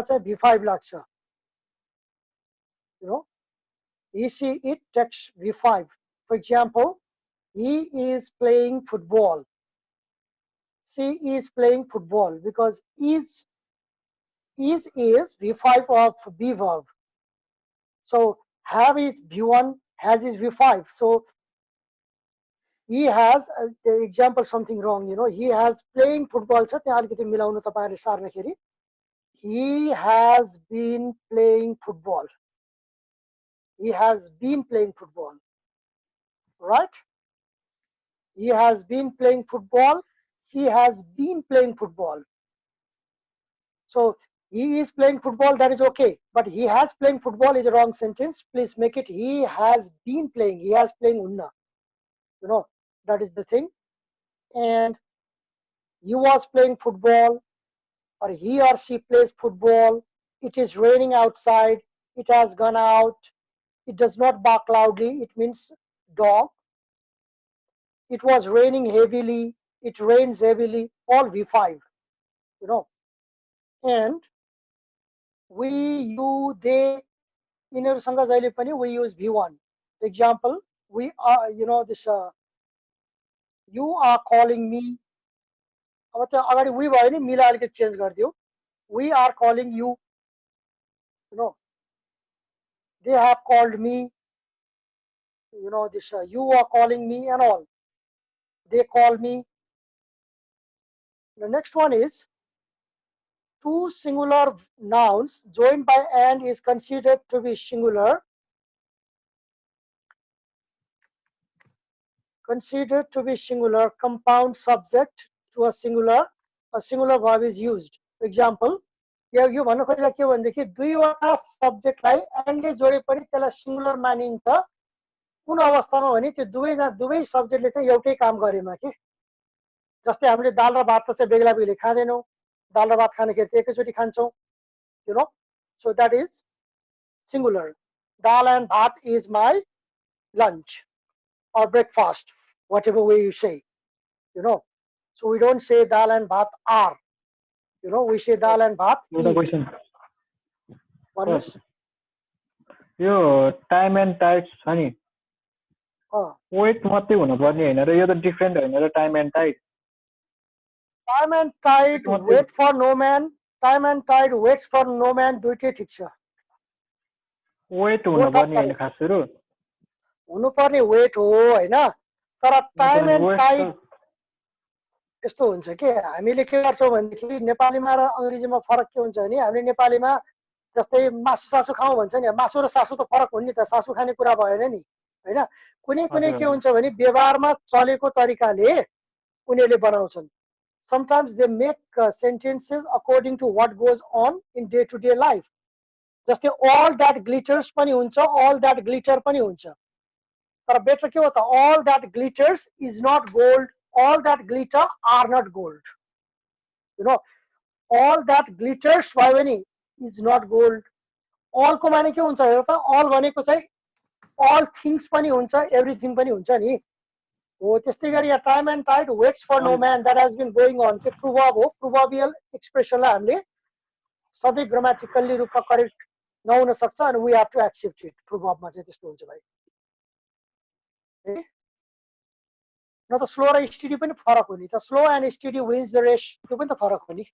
चाहिँ V5 लाग्छ. You know, he, she, it takes V5. For example, he is playing football. She is playing football because is V5 of be verb. So have is V1, has is V5. So he has the example something wrong. You know, he has playing football. छ त्यहाँ अलिकति मिलाउनु तपाईहरुले सार्नखेरि he has been playing football. He has been playing football. Right? He has been playing football. She has been playing football. So he is playing football, that is okay. But he has playing football is a wrong sentence. Please make it he has been playing. He has playing unna. You know, that is the thing. And he was playing football, or he or she plays football. It is raining outside. It has gone out. It does not bark loudly. It means dog. It was raining heavily. It rains heavily. All V5. You know. And we, you, they, यिनीहरुसँग जहिले पनि we use V1. Example, we are, you know, this you are calling me. अब त्यो अगाडि we भयो नि मिला अलिकति change गर्दियो. We are calling you. You know, they have called me. You know, this you are calling me and all. They call me. The next one is two singular nouns joined by and is considered to be singular. Considered to be singular, compound subject to a singular verb is used. Example, यो भन्नु खोजेको के भनेदेखि दुईवटा सब्जेक्टलाई एन्डले जोडे पनि त्यसलाई singular मानिन्छ. कुन अवस्थामा भने त्यो दुवै सब्जेक्टले चाहिँ एउटै काम गरेमा के. जस्तै हामीले दाल र भात चाहिँ बेग्ला बेग्लै खाँदैनौं. दाल र भात खानेखेरि चाहिँ एकैचोटी खान्छौं. You know, so that is singular. Dal and bhat is my lunch or breakfast, whatever way you say. You know, so we don't say dal and bhat are. You know, we say dal and bhat eat. Question. Yes. यो time and tied छ नि weight मात्रै हुनुपर्ने हैन र यो त different हैन र time and tide. Time and tide wait for no man, time and tide waits for no man दुईटै ठीक छ. वेट हुनुपर्ने हैन खास सुरु हुनुपर्ने वेट हो हैन. तर टाइम एन्ड टाइड यस्तो हुन्छ के हामीले के गर्छौं भनेदेखि नेपालीमा र अंग्रेजीमा फरक के हुन्छ भने हामीले नेपालीमा जस्तै मासु सासु खाऊ भन्छ नि. मासु र सासु त फरक हो नि त. सासु खाने कुरा भएन नि हैन. कुनै कुनै के हुन्छ भने व्यवहारमा चलेको तरिकाले उनीहरुले बनाउँछन्. Sometimes they make sentences according to what goes on in day to day life. जस्तै all that glitters पनि हुन्छ, all that glitter पनि हुन्छ. तर बेटर के हो त all that glitters is not gold, all that glitter are not gold. You know, all that glitters भयो भने is not gold. all को माने के हुन्छ हेर त. all भनेको चाहिँ all things पनि हुन्छ, everything पनि हुन्छ नि हो. त्यस्तै गरी यहाँ time and tide waits for no man that has been going on के प्रोभर्ब हो. प्रोभर्बियल एक्सप्रेसनलाई हामीले सधैँ ग्रामेटिकल्ली रूपमा करेक्ट नहुन सक्छ अनि we have to accept it. प्रोभर्बमा चाहिँ त्यस्तो हुन्छ भाइ. न त स्लो र स्टडी पनि फरक हो नि त. Slow and steady wins the race त्यो पनि त फरक हो नि.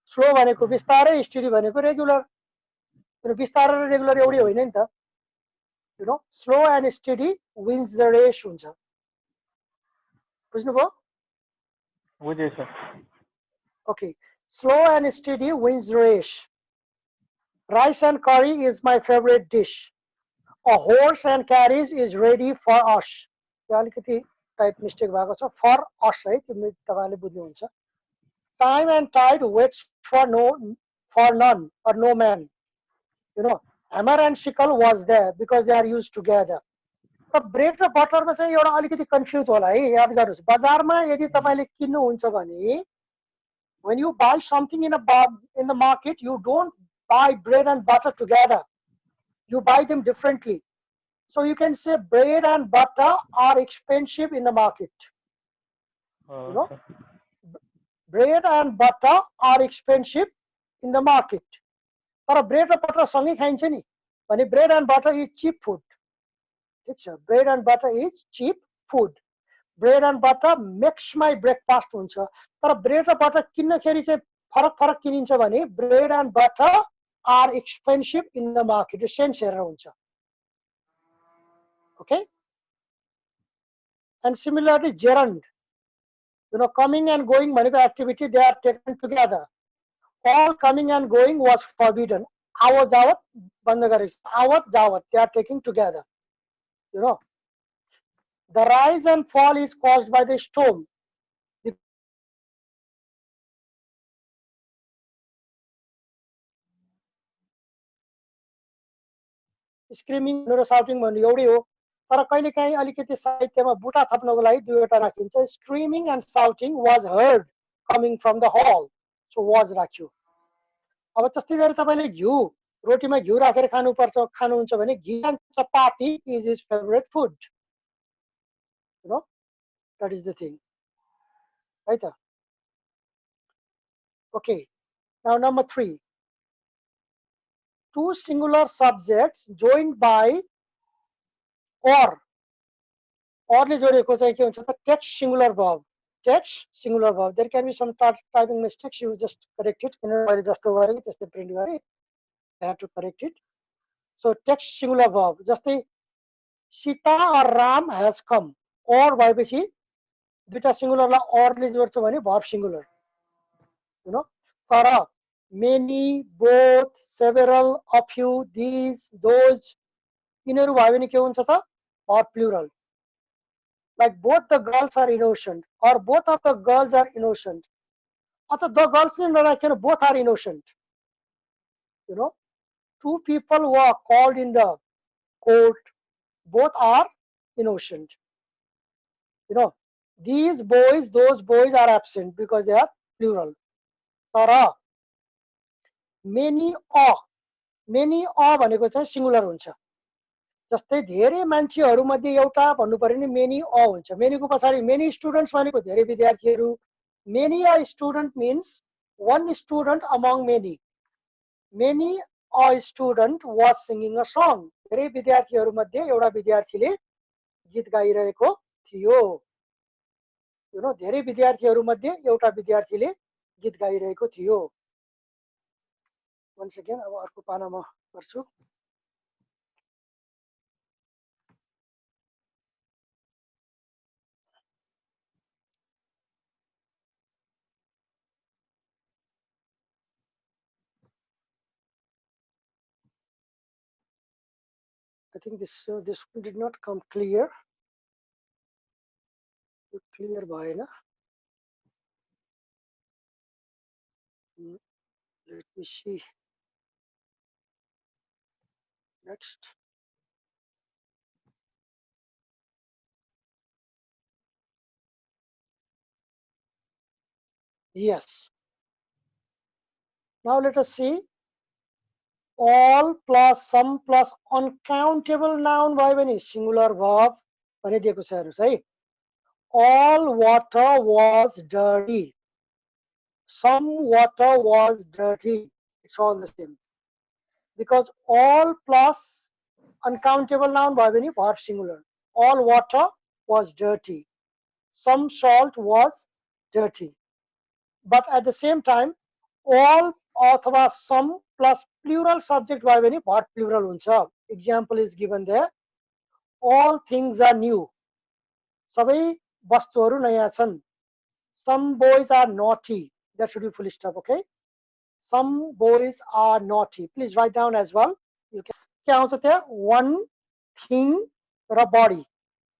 स्लो भनेको बिस्तारै, स्टडी भनेको रेगुलर. तर बिस्तारै र रेगुलर एउटै होइन नि त. You know, slow and steady wins the race हुन्छ. बुझ्नुभयो? बुझे sir. Okay, slow and steady wins the race. Rice and curry is my favorite dish. A horse and carriage is ready for us. त्यो अलिकति type mistake भएको छ. For us है त्यो तपाईले बुझ्नुहुन्छ. Time and tide waits for none or no man. You know, hammer and sickle was there because they are used together. तर bread र बटरमा चाहिँ एउटा अलिकति कन्फ्युज होला है. याद गर्नुस्. बजारमा यदि तपाईले किन्नु हुन्छ भने when you buy something in the market, you don't buy bread and butter together. You buy them differently. So you can say bread and butter are expensive in the market. You know, bread and butter are expensive in the market. तर bread र butter सँगै खाइन्छ नि भने bread and butter is cheap food. ठिक छ, bread and butter is cheap food. Bread and butter makes my breakfast हुन्छ. तर ब्रेड र बटर किन्नखेरि चाहिँ फरक फरक किनिन्छ भने bread and butter are expensive in the market. Sense हेरेर हुन्छ. Okay. And similarly, gerund, coming and going भनेको activity, they are taken together. All coming and going was forbidden. Awat jawat band गरेको छ. Awat jawat, they are taken together. The rise and fall is caused by the storm. Screaming र shouting भन्नु एउटै हो. तर कहिलेकाहीँ अलिकति साहित्यमा बुटा थप्नको लागि दुईवटा राखिन्छ. Screaming and shouting was heard coming from the hall. So was राख्यो. अब जस्तै गरी तपाईले घिउ रोटीमा घिउ राखेर खानुहुन्छ भने घी and chapati is his favorite food. That is the thing. Right? Okay. Now number 3. Two singular subjects joined by or ले जोडिएको चाहिँ के हुन्छ त text singular verb. Text singular verb. There can be some typing mistakes. You just correct it. मैले जस्तो गरेँ त्यस्तै प्रिन्ट गरेँ. I have to correct it. So text singular verb. जस्तै Sita or Ram has come. Or भएपछि दुईटा सिंगुलरलाई or ले जोड्छ भने verb singular. तर many, both, several, a few, these, those, यिनीहरू भयो भने के हुन्छ त verb plural. Like both the girls are innocent or both of the girls are innocent. अथवा the girls ने नराखिकन both are innocent. Two people were called in the court. Both are innocent. These boys, those boys are absent because they are plural. तर many भनेको चाहिँ singular हुन्छ. जस्तै धेरै मान्छेहरु मध्ये एउटा भन्नु पर्यो नि many हुन्छ. many को पछाडी many students भनेको धेरै विद्यार्थीहरु. Many a student means one student among many. Many a student was singing a song. धेरै विद्यार्थीहरु मध्ये एउटा विद्यार्थीले गीत गाइरहेको थियो. धेरै विद्यार्थीहरु मध्ये एउटा विद्यार्थीले गीत गाइरहेको थियो. Once again, अब अर्को पानामा गर्छु. I think this one did not come clear. Clear bhayena. Let me see. Next. Yes. Now let us see. All plus some plus uncountable noun भयो भने singular verb भनिदिएको छ हेर्नुस् है. All water was dirty. Some water was dirty. It's all the same. Because all plus uncountable noun भयो भने verb singular. All water was dirty. Some salt was dirty. But at the same time, all अथवा some plus plural subject भयो भने verb plural हुन्छ. Example is given there. All things are new. सबै वस्तुहरू नयाँ छन्. Some boys are naughty. That should be full stop, okay? Some boys are naughty. Please write down as well. You can के आउँछ त्यहाँ one thing र body.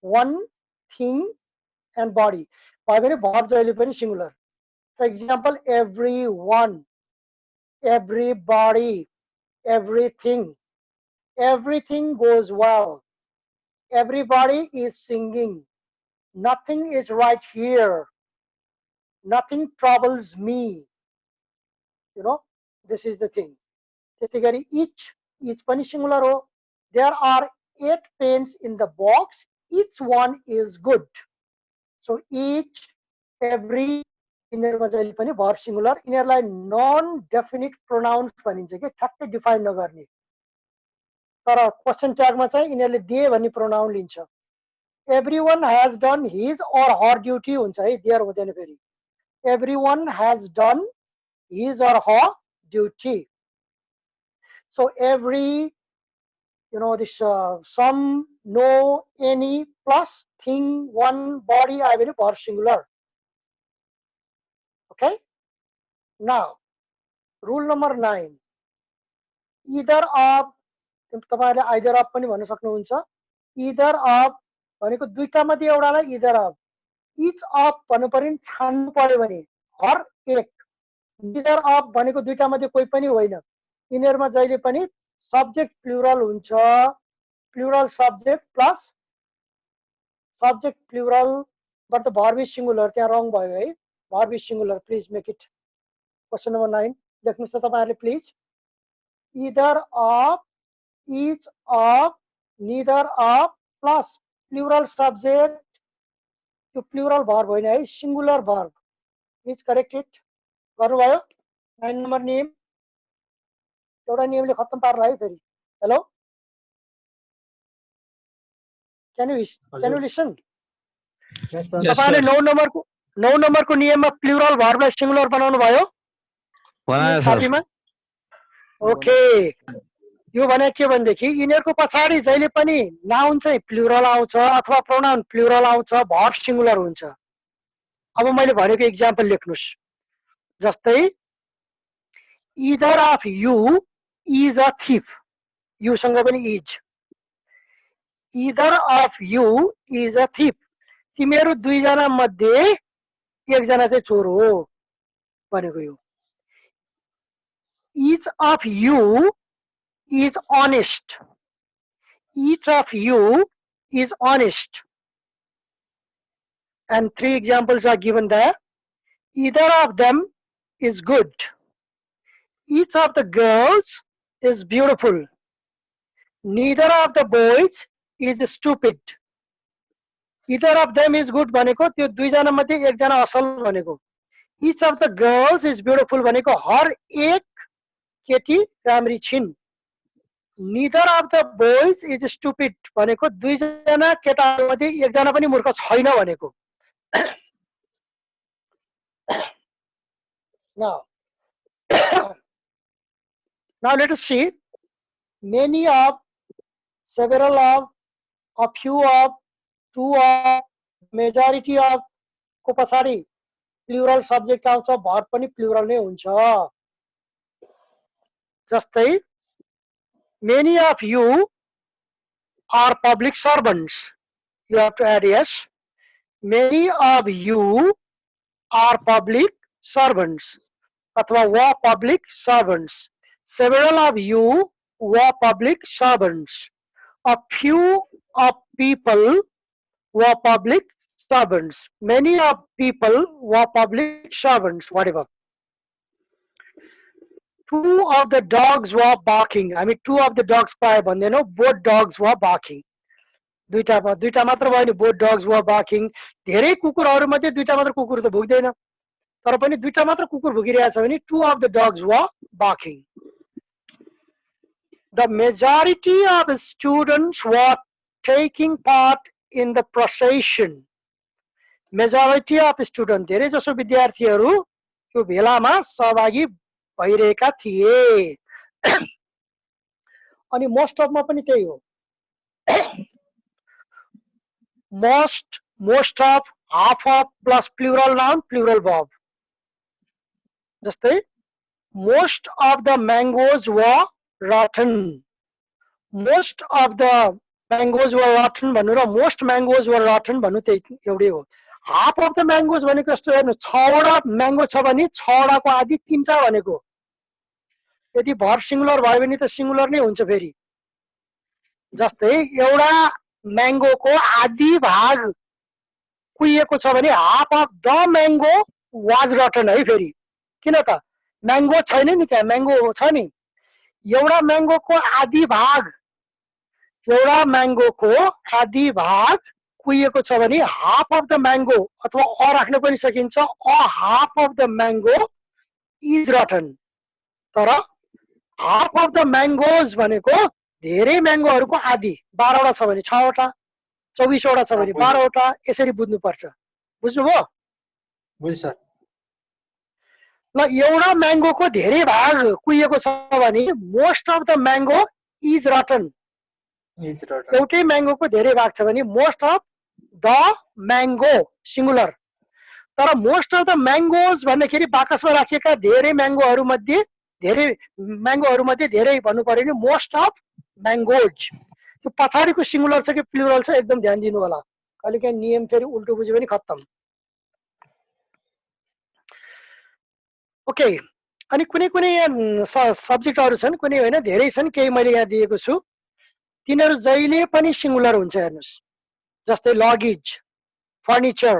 One thing and body. भयो भने verb जहिले पनि singular. For example, everyone, everybody, everything. Everything goes well. Everybody is singing. Nothing is right here. Nothing troubles me. This is the thing. Each pani singular ho. There are 8 pens in the box. Each one is good. So each, every, यिनीहरुमा जहिले पनि verb singular यिनीहरुलाई non definite pronouns भनिन्छ के ठ्याक्कै define नगर्ने तर question ट्यागमा चाहिँ यिनीहरुले दे भन्ने प्रोनाउन लिन्छ everyone has done his or her duty हुन्छ है देयर हुँदैन फेरि everyone has done his or her duty so every this some no any plus thing one body I have verb singular okay now rule number 9 either of तपाईहरुले either of पनि भन्न सक्नुहुन्छ either of भनेको दुईटा मध्ये एउटालाई either of each of भन्नु पर्यो छान्नु पर्यो भने हर एक neither of भनेको दुईटा मध्ये कोही पनि होइन यिनीहरुमा जहिले पनि सब्जेक्ट प्लुरल हुन्छ plural subject plus subject plural but the verb is singular त्यहाँ रङ भयो है verb is singular please make it question number 9 लेख्नुस् त तपाईहरुले please either of each of neither of plus plural subject त्यो प्लुरल भर्ब होइन है singular verb please correct it गर्नुभयो 9 number नियम एउटा नियमले खत्तम पार्ला है फेरि हेलो क्यान यु लिसन तपाईले 9 नम्बरको नियममा प्लुरल भर्बलाई सिंगुलर बनाउनु भयो बनायो साथीमा ओके यो भने के भन्देखि यिनीहरुको पछाडी जहिले पनि नाउन चाहिँ प्लुरल आउँछ अथवा प्रोनाउन प्लुरल आउँछ भर्ब सिंगुलर हुन्छ अब मैले भनेको एक्जाम्पल लेख्नुस् जस्तै either of you is a thief you सँग पनि is either of you is a thief तिमीहरु दुई जना मध्ये एक जना चाहिँ चोर हो भनेको यो each of you is honest each of you is honest and 3 examples are given there either of them is good each of the girls is beautiful neither of the boys is stupid either of them is good भनेको त्यो दुई जना मध्ये एक जना असल भनेको each of the girls is beautiful भनेको हर एक केटी राम्री छिन् neither of the boys is stupid भनेको दुई जना केटाहरु मध्ये एक जना पनि मूर्ख छैन भनेको now let us see many of several of a few of two of majority of को पछाडी प्लुरल सब्जेक्ट आउँछ भर्ब पनि प्लुरल नै हुन्छ जस्तै many of you are public servants you have to add yes many of you are public servants अथवा were public servants several of you were public servants a few of people were public servants many of people were public servants whatever two of the dogs were barking I mean two of the dogs पाए भन्दैनौ both dogs were barking दुईटा मात्र भयो नि both dogs were barking धेरै कुकुरहरु मध्ये दुईटा मात्र कुकुर त भुक्दैन तर पनि दुईटा मात्र कुकुर भुकिरहेछ भने two of the dogs were barking the majority of students were taking part in the procession majority of students धेरै जसो विद्यार्थीहरु त्यो भेलामा सहभागी भइरहेका थिए अनि मोस्ट अफ मा पनि त्यही हो most of half of plus plural noun plural verb जस्तै most of the mangoes were rotten most of the mangoes were rotten भन्नु र most mangoes were rotten भन्नु त्यही एउटै हो half of the mangoes भनेको जस्तो हेर्नु 6 वटा म्याङ्गो छ भने 6 वटाको आधी 3टा भनेको यदि भर्ब सिंगुलर भयो भने त सिंगुलर नै हुन्छ फेरि जस्तै एउटा म्याङ्गोको आधी भाग कुहिएको छ भने half of the mango was rotten है फेरि किन त म्याङ्गो छैन नि त्यहाँ म्याङ्गो छ नि एउटा म्याङ्गोको आधी भाग कुहिएको छ भने हाफ अफ द म्याङ्गो अथवा अ राख्न पनि सकिन्छ, a half of the mango is rotten. तर हाफ अफ द म्याङ्गोज भनेको धेरै म्याङ्गोहरूको आधी, 12 वटा छ भने 6 वटा, 24 वटा छ भने 12 वटा, यसरी बुझ्नुपर्छ। बुझ्नुभयो? बुझ्छ सर। ल एउटा म्याङ्गोको धेरै भाग कुहिएको छ भने most of the mango is rotten. एउटै म्याङ्गोको धेरै भाग छ भने most of the mango singular. तर मोस्ट अफ द म्याङ्गोज भन्दाखेरि बाकसमा राखिएका धेरै म्याङ्गोहरू मध्ये धेरै भन्नु पर्यो नि मोस्ट अफ म्याङ्गोज। त्यो पछाडिको सिंगुलर छ कि प्लुरल छ एकदम ध्यान दिनु होला, कहिलेकाहीँ नियम फेरि उल्टो बुझ्यो भने खत्तम। ओके, अनि कुनै कुनै यहाँ सब्जेक्टहरू छन्, कुनै होइन धेरै छन्, केही मैले यहाँ दिएको छु। तिनीहरू जहिले पनि सिंगुलर हुन्छ हेर्नुस्। जस्तै luggage, furniture,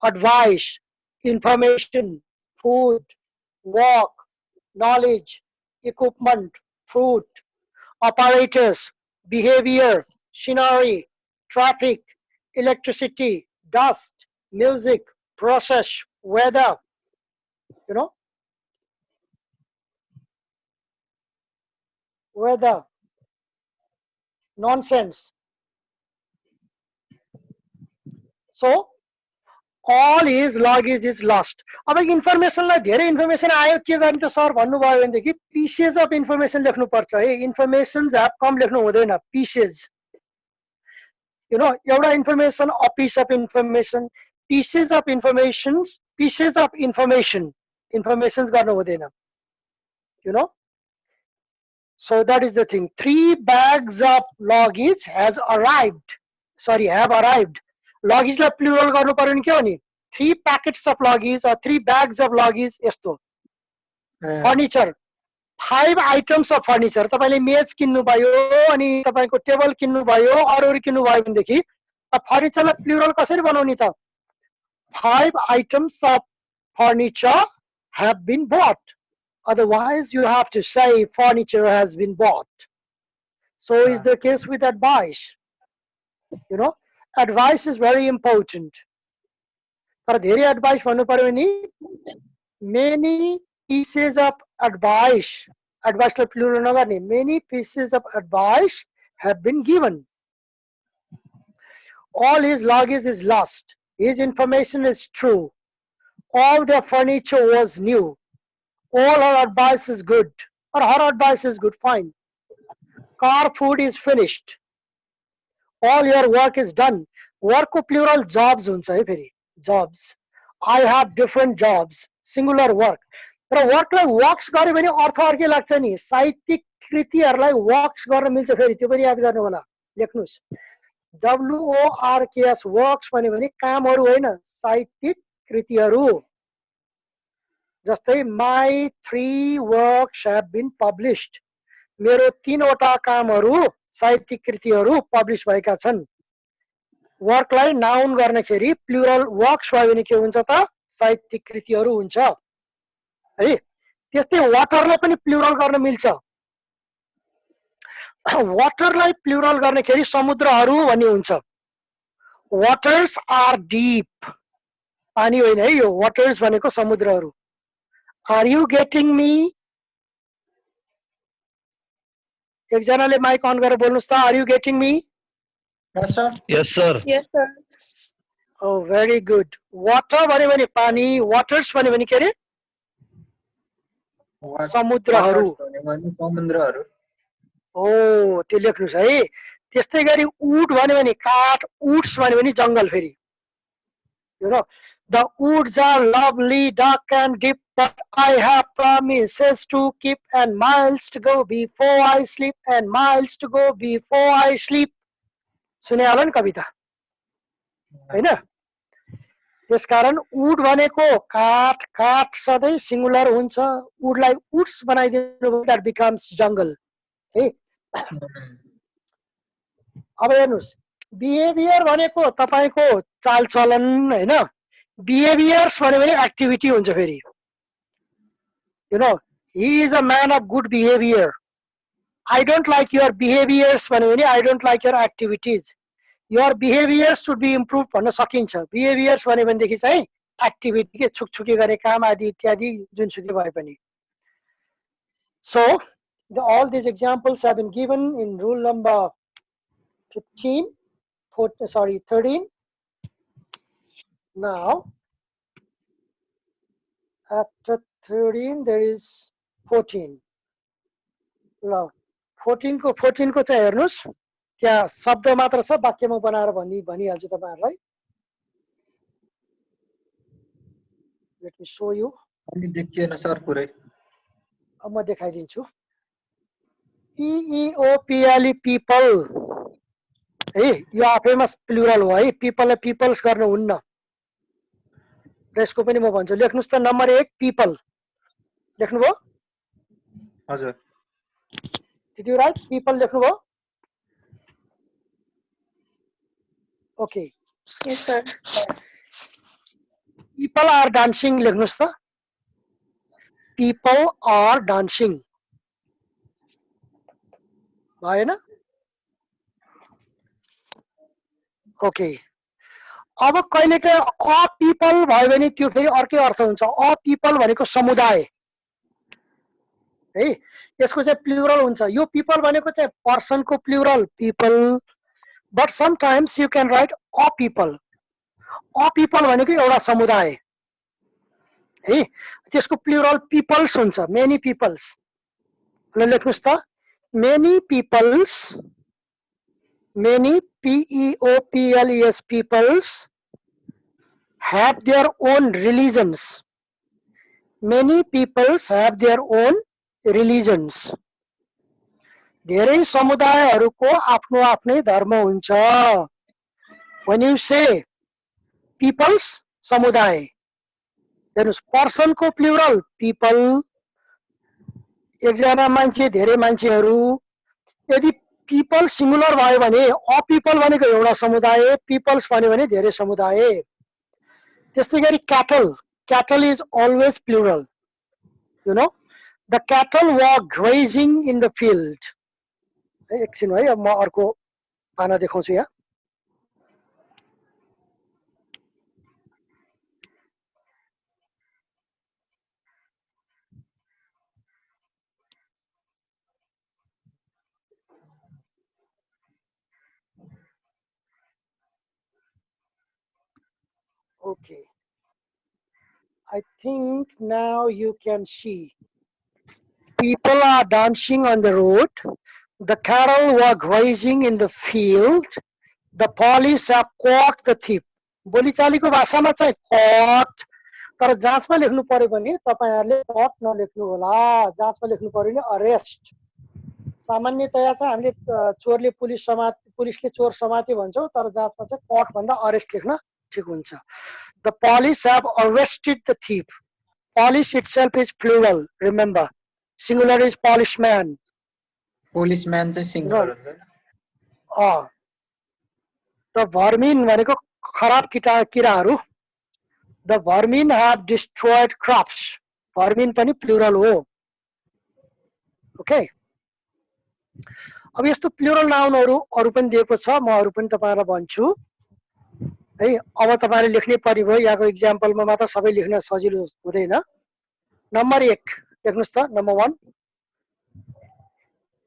advice, information, food, work, knowledge, equipment, fruit, apparatus, behavior, scenery, traffic, electricity, dust, music, process, weather, you know, weather, nonsense. So all is luggage is lost. अब इन्फर्मेसनलाई धेरै इन्फर्मेसन आयो के गर्ने त सर भन्नुभयो भनेदेखि पिसेज अफ इन्फर्मेसन लेख्नु पर्छ है। इन्फर्मेसन्स ह्याभ कम लेख्नु हुँदैन, पिसेज। यु नो, एउटा information, a piece of information, pieces of informations, pieces of information, informations गर्नु हुँदैन। You know, so that is the thing. 3 bags of luggage has arrived. Sorry, have arrived. Luggage लाई plural गर्नु पर्यो नि के हो नि, 3 packets of luggage or 3 bags of luggage यस्तो। Furniture, 5 items of furniture। तपाईले मेज किन्नु भयो अनि तपाईको टेबल किन्नु भयो, अरू किन्नु भयो भनेदेखि फर्निचरलाई प्लुरल कसरी बनाउने त? 5 items of furniture have been bought. Otherwise you have to say furniture has been bought. So is the case with advice. You know, advice is very important. तर धेरै advice भन्नु पर्यो नि, many pieces of advice, advice लाई plural नगर्ने, many pieces of advice have been given. All his luggage is lost. His information is true. All their furniture was new. All her advice is good, or her advice is good, fine. Car food is finished. All your work is done. Work को plural jobs हुन्छ है फेरि, jobs. I have different jobs, singular work. तर work लाई works गर्यो भने अर्थ अर्कै लाग्छ नि। साहित्यिक कृतिहरूलाई works गर्न मिल्छ फेरि, त्यो पनि याद गर्नु होला, लेख्नुस्। WORKS works भन्यो भने कामहरू होइन, साहित्यिक कृतिहरू। जस्तै my 3 works have been published. मेरो 3 वटा कामहरू, साहित्यिक कृतिहरू पब्लिश भएका छन्। वर्कलाई नाउन गर्नखेरि प्लुरल वर्क्स भयो भने के हुन्छ त? साहित्यिक कृतिहरू हुन्छ है। त्यस्तै वाटरलाई पनि प्लुरल गर्न मिल्छ। वाटरलाई प्लुरल गर्नखेरि समुद्रहरू भन्ने हुन्छ। वाटर्स आर डीप, पानी होइन है यो, वाटर्स भनेको समुद्रहरू। Are you getting me? एकजनाले माइक अन गरेर बोल्नुस् त। Are you getting me? Yes sir. Yes, sir. Yes, sir. Oh, very good. Water भन्यो भने पानी, waters भन्यो भने के अरे? समुद्रहरू। समुद्रहरू। ओ, त्यो लेख्नुस् है। त्यस्तै गरी wood भन्यो भने काठ, woods भन्यो भने जंगल फेरि। You know, the woods are lovely, dark and deep, but I have promises to keep, and miles to go before I sleep, and miles to go before I sleep. सुने होला नि कविता हैन? त्यसकारण वुड भनेको काठ, काठ सधैँ सिंगुलर हुन्छ। वुडलाई वुड्स बनाइदिनु भयो, दैट बिकम्स जंगल है। अब हेर्नुस्, बिहेभियर भनेको तपाईको चालचलन हैन। बिहेभियर्स भन्यो भने एक्टिभिटी हुन्छ फेरि। You know, he is a man of good behavior. I don't like your behaviors भन्यो भने I don't like your activities. Your behaviour should be improve भन्न सकिन्छ। बिहेभियर्स भन्यो भनेदेखि चाहिँ एक्टिभिटी के छुकछुकी गर्ने काम आदि इत्यादि जुनसुकै भए पनि। So all these examples have been given in rule number 13. Now after 13 there is 14. ल 14 को चाहिँ हेर्नुस्, त्यहाँ शब्द मात्र छ, वाक्यमा बनाएर भनिहाल्छु तपाईहरुलाई। Let me show you. अनि देखिएन सर पुरै। अब म देखाइदिन्छु। PEOPLE people है, यो आफैमा प्लुरल हो है, पिपललाई पिपल्स गर्न हुन्न। यसको पनि म भन्छु, लेख्नुस् त नम्बर 1 पिपल लेख्नुभयो? हजुर। Did you write people लेख्नुभयो? Okay. Yes, sir. People are dancing लेख्नुस् त। People are dancing भएन? ओके। अब कहिलेकाहीँ अ पिपल भयो भने त्यो फेरि अर्कै अर्थ हुन्छ। अ पिपल भनेको समुदाय है, यसको चाहिँ प्लुरल हुन्छ। यो पिपल भनेको चाहिँ पर्सनको plural people, but sometimes you can write a people. A people भनेको एउटा समुदाय है, त्यसको प्लुरल पिपल्स हुन्छ, मेनी पिपल्स। ल लेख्नुस् त, many peoples, many PEOPLES peoples have their own religions. Many peoples have their own religions. धेरै समुदायहरूको आफ्नो आफ्नै धर्म हुन्छ। When you say peoples, समुदाय, हेर्नुस् पर्सनको प्लुरल people, एकजना मान्छे धेरै मान्छेहरू। यदि people सिंगुलर भयो भने अ पिपल भनेको एउटा समुदाय, पिपल्स भन्यो भने धेरै समुदाय। त्यस्तै गरी cattle, cattle is always plural. You know, the cattle were grazing in the field. एकछिन है, अब म अर्को पाना देखाउँछु यहाँ। Okay, I think now you can see. People are dancing on the road. The cattle were grazing in the field. The police have caught the thief. बोलीचालीको भाषामा चाहिँ caught, तर जाँचमा लेख्नु पर्यो भने तपाईहरुले caught नलेख्नु होला। जाँचमा लेख्नु पर्यो भने arrest। सामान्यतया चाहिँ हामीले चोरले पुलिसले चोर समात्यो भन्छौं, तर जाँचमा चाहिँ caught भन्दा arrest लेख्न ठिक हुन्छ। The police have arrested the thief. Police itself is plural, remember. Singular is policeman. Policeman चाहिँ सिंगुलर हुन्छ। The vermin भनेको खराब किराहरू। The vermin have destroyed crops. Vermin पनि plural हो। Okay. अब यस्तो प्लुरल नाउनहरु अरु पनि दिएको छ, म अरु पनि तपाईहरुलाई भन्छु है। अब तपाईहरुले लेख्ने परिभयो, यहाँको एक्जाम्पलमा मात्र सबै लेख्न सजिलो हुँदैन। नम्बर 1 लेख्नुस् त, नम्बर 1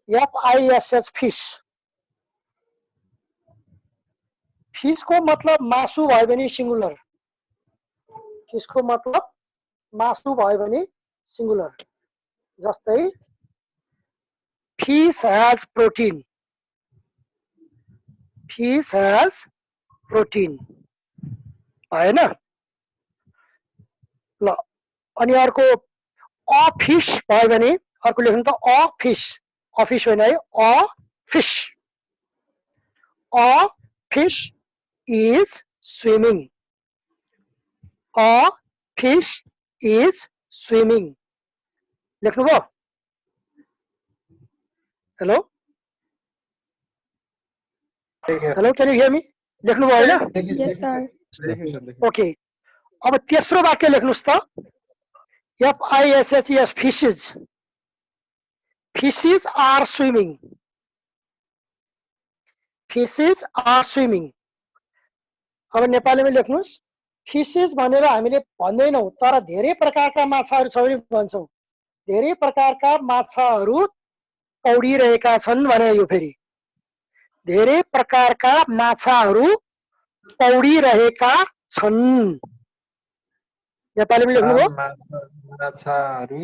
FISH fish। फिश को मतलब मासु भयो भने सिंगुलर। फिश को मतलब मासु भयो भने सिंगुलर। जस्तै fish has protein. Fish has protein हैन? ल अनि अर्को अ फिश भयो भने अर्को लेख्नु त अ फिश। अ फिश होइन है, a fish. A fish is swimming. A fish is swimming. लेख्नुभयो? Hello? Hello, can you hear me? लेख्नुभयो हैन? Yes, sir. Okay. अब तेस्रो वाक्य लेख्नुस् त। FISHES fishes. Fishes are swimming. Fishes are swimming. अब नेपालीमा लेख्नुस्। फिसेस भनेर हामीले भन्दैनौँ, तर धेरै प्रकारका माछाहरू छ भने भन्छौँ। धेरै प्रकारका माछाहरू पौडिरहेका छन् भने यो फेरि धेरै प्रकारका माछाहरू पौडिरहेका छन्। नेपालीमा लेख्नुभयो माछाहरू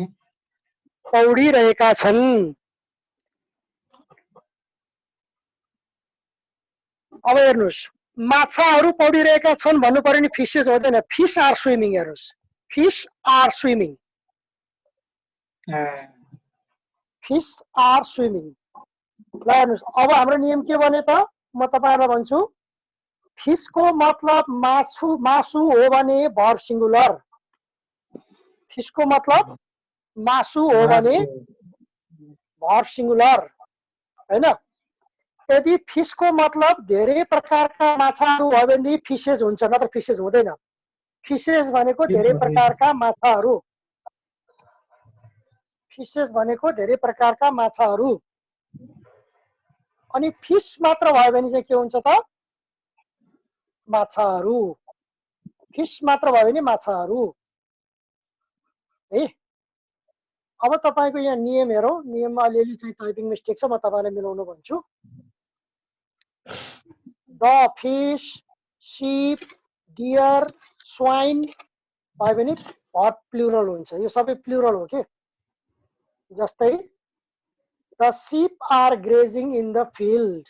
पौडिरहेका छन्। अब हेर्नुस्, माछाहरू पौडिरहेका छन् भन्नु पर्यो नि, फिसेस हुँदैन, फिस आर स्विमिङ। हेर्नुस्, fish are swimming, fish are swimming. ल हेर्नुस्, अब हाम्रो नियम के भने त म तपाईहरुलाई भन्छु। फिसको मतलब मासु हो भने भर्ब सिंगुलर। फिसको मतलब मासु हो भने भर्ब सिंगुलर, हैन? यदि फिसको मतलब धेरै प्रकारका माछाहरू भयो भने फिसेस हुन्छ, नत्र फिसेस हुँदैन। फिसेस भनेको धेरै प्रकारका माछाहरू। फिसेस भनेको धेरै प्रकारका माछाहरू। अनि फिस मात्र भयो भने चाहिँ के हुन्छ त? माछाहरू। फिस मात्र भयो भने माछाहरू है। अब तपाईको यहाँ नियम हेरौँ। नियममा अलिअलि चाहिँ टाइपिङ मिस्टेक छ, म तपाईलाई मिलाउन भन्छु। The fish, sheep, deer, swine भयो भने भर्ब प्लुरल हुन्छ। यो सबै प्लुरल हो के। जस्तै the sheep are grazing in the field.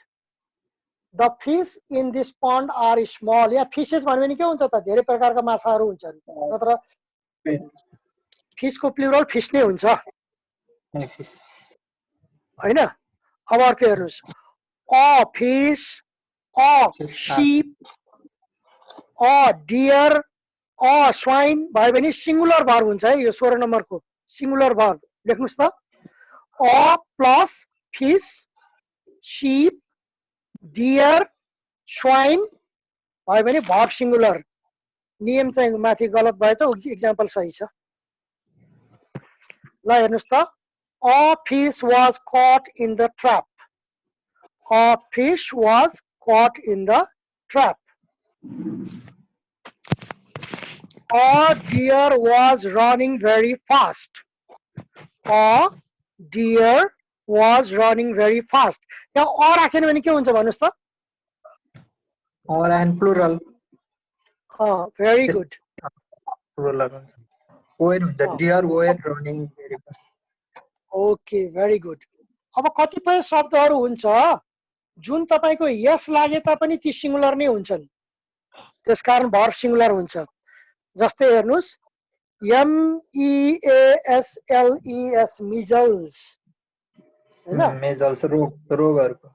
The fish in this pond are small. Yeah faeces भन्यो भने के हुन्छ त? धेरै प्रकारका माछाहरू हुन्छन्, नत्र फिसको प्लुरल फिस नै हुन्छ, हैन? अब अर्को हेर्नुस्, a fish, a sheep, a deer, a swine भयो भने सिंगुलर भर्ब हुन्छ है। यो 16 नम्बरको सिंगुलर भर्ब लेख्नुस् त। A plus fish, sheep, deer, swine भयो भने भर्ब सिंगुलर। नियम चाहिँ माथि गलत भएछ, इक्जाम्पल सही छ। ल हेर्नुस् त, a fish was caught in the trap. A fish was caught in the trap. A deer was running very fast. A deer was running very fast. यहाँ or राखेन भने के हुन्छ भन्नुस् त? or and plural. Very good. Plural हुन्छ। were हुन्छ, deer were running very fast. Okay, very good. अब कतिपय शब्दहरू हुन्छ जुन तपाईको यस लागे तापनि ती सिंगुलर नै हुन्छन्, त्यसकारण भर्ब सिंगुलर हुन्छ। जस्तै हेर्नुस्, MEASLES मिजल्स, हैन? मेजल्स रोगहरुको।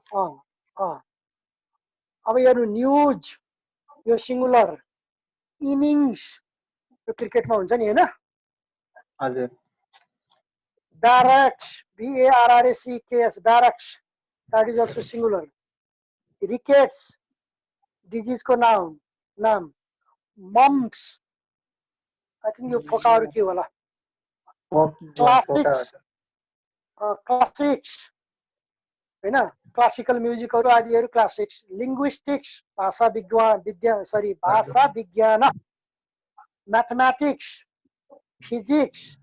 अब हेर्नु, न्यूज यो सिंगुलर, इनिङ्स यो क्रिकेटमा हुन्छ नि, हैन? हजुर। barracks, BARRACKS, barracks, that is also singular. Rickets, disease को नाम. Mumps, I think यो फोकाहरु के होला? Classics, classics, हैन? क्लासिकल म्युजिकहरु आदिहरु क्लासिक्स. Linguistics, भाषा विज्ञान. Mathematics, physics,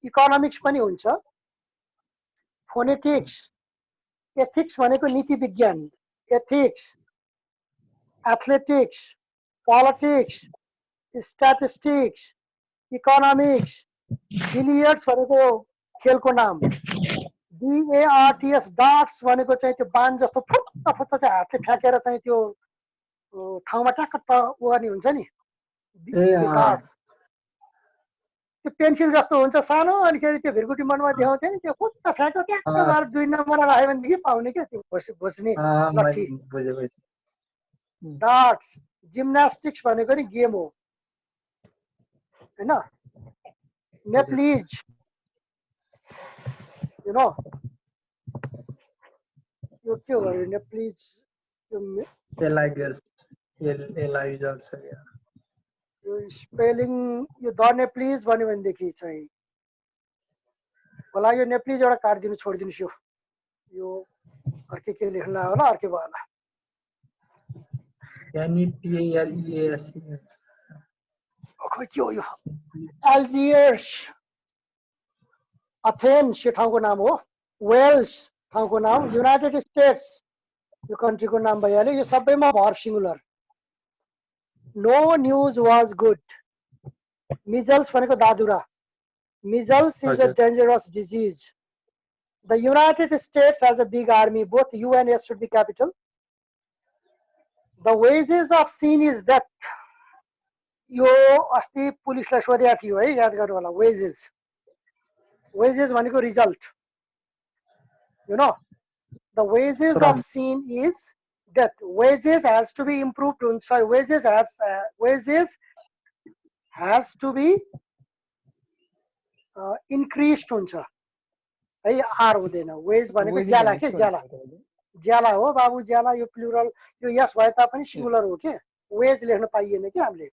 इकोनोमिक्स पनि हुन्छ। फोनेटिक्स, एथिक्स भनेको नीति विज्ञान, ethics, athletics, politics, statistics, economics, billiards भनेको खेलको नाम, DARTS डार्ट्स भनेको चाहिँ त्यो बाण जस्तो फुत्त चाहिँ हातले फ्याकेर चाहिँ त्यो ठाउँमा ट्याक्क गर्ने हुन्छ नि, डार्ट। त्यो पेन्सिल जस्तो हुन्छ सानो, अनि फेरि त्यो भिरकुटी मनमा देखाउँथ्यो नि, त्यो फुत्त फ्याँक्यो ट्याक्क मार 2 नम्बरमा राख्यो भनेदेखि पाउने क्या त्यो घोस्ने लट्ठी। डार्ट्स। जिम्नास्टिक्स भनेको नि गेम हो, हैन? नेप्लिज, यु नो यो के हो नेप्लिज? यो स्पेलिङ यो द नेप्लिज भन्यो भनेदेखि चाहिँ होला यो नेप्लिज एउटा काट्दिनु छोडिदिनुस्। यो अर्कै के लेख्नु होला, अर्कै भयो होला। NEPALEAS खोइ के हो यो अल्जियर्स एथेन्स यो ठाउँको नाम हो वेल्स ठाउँको नाम युनाइटेड स्टेट्स यो कन्ट्रीको नाम भइहाल्यो यो सबैमा verb singular no news was good measles भनेको दादुरा measles is a dangerous disease the United States has a big army both U and S should be capital the wages of sin is death यो अस्ति पुलिसलाई सोधेको थियो है याद गर्नु होला wages भनेको result you know the wages of sin is death wages has to be improved sorry wages has to be increased हुन्छ है आर हुँदैन वेज भनेको ज्याला के ज्याला हो बाबु ज्याला यो प्लुरल यो यस भए तापनि सिंगुलर हो के वेज लेख्न पाइएन के हामीले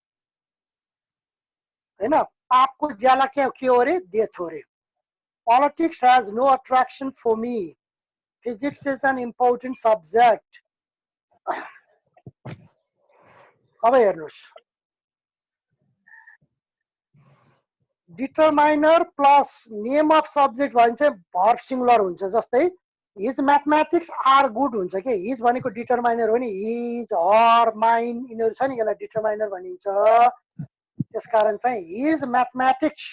हैन पापको ज्याला के हो रे डेथ हो रे politics has no attraction for me physics is an important subject अब हेर्नुस् determiner plus name of subject भयो भने चाहिँ भर्ब सिंगुलर हुन्छ जस्तै हिज म्याथमेटिक्स आर गुड हुन्छ के हिज भनेको डिटरमाइनर हो नि हिज हर माइन यिनीहरू छ नि यसलाई डिटरमाइनर भनिन्छ त्यसकारण चाहिँ हिज म्याथमेटिक्स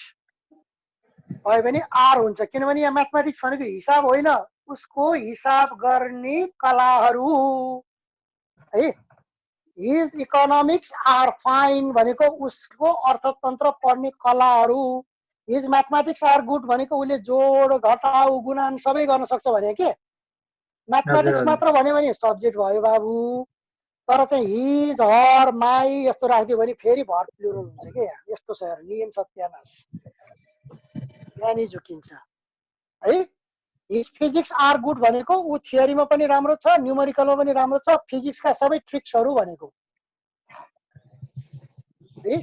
भयो भने आर हुन्छ किनभने यहाँ म्याथमेटिक्स भनेको हिसाब होइन उसको हिसाब गर्ने कलाहरू है हिज इकोनोमिक्स आर फाइन भनेको उसको अर्थतन्त्र पढ्ने कलाहरू हिज म्याथमेटिक्स आर गुड भनेको उसले जोड घटाउ गुणन सबै गर्न सक्छ भने के म्याथमेटिक्स मात्र भन्यो भने सब्जेक्ट भयो बाबु तर चाहिँ हिज हर माई यस्तो राखिदियो भने फेरि भर्ब प्लुरल हुन्छ के यस्तो छ हेर नियम सत्यानाश ज्ञानी झुकिन्छ है हिज फिजिक्स आर गुड भनेको ऊ थियोरीमा पनि राम्रो छ न्युमेरिकलमा पनि राम्रो छ फिजिक्सका सबै ट्रिक्सहरू भनेको है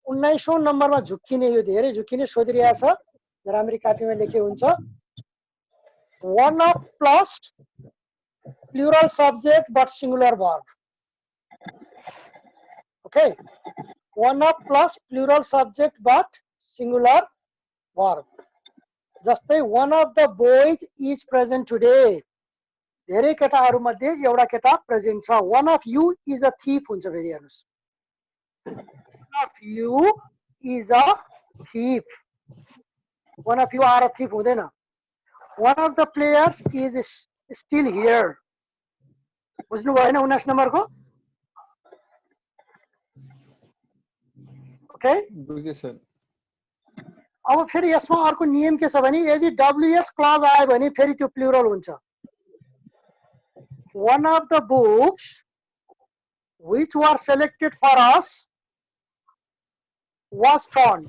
19औं नम्बरमा झुक्किने यो धेरै झुक्किने सोधिरहेको छ राम्ररी कापीमा लेखे हुन्छ one of plus plural subject but singular verb okay one of plus plural subject but singular verb जस्तै one of the boys is present today धेरै केटाहरू मध्ये एउटा केटा प्रेजेन्ट छ one of you is a thief हुन्छ फेरि हेर्नुस् one of you is a thief one of you are a thief हुँदैन one of the players is still here बुझ्नु भएन 19 नम्बरको ओके बुझे सर अब फेरि यसमा अर्को नियम के छ भने यदि WH क्लज आयो भने फेरि त्यो प्लुरल हुन्छ one of the books which were selected for us was torn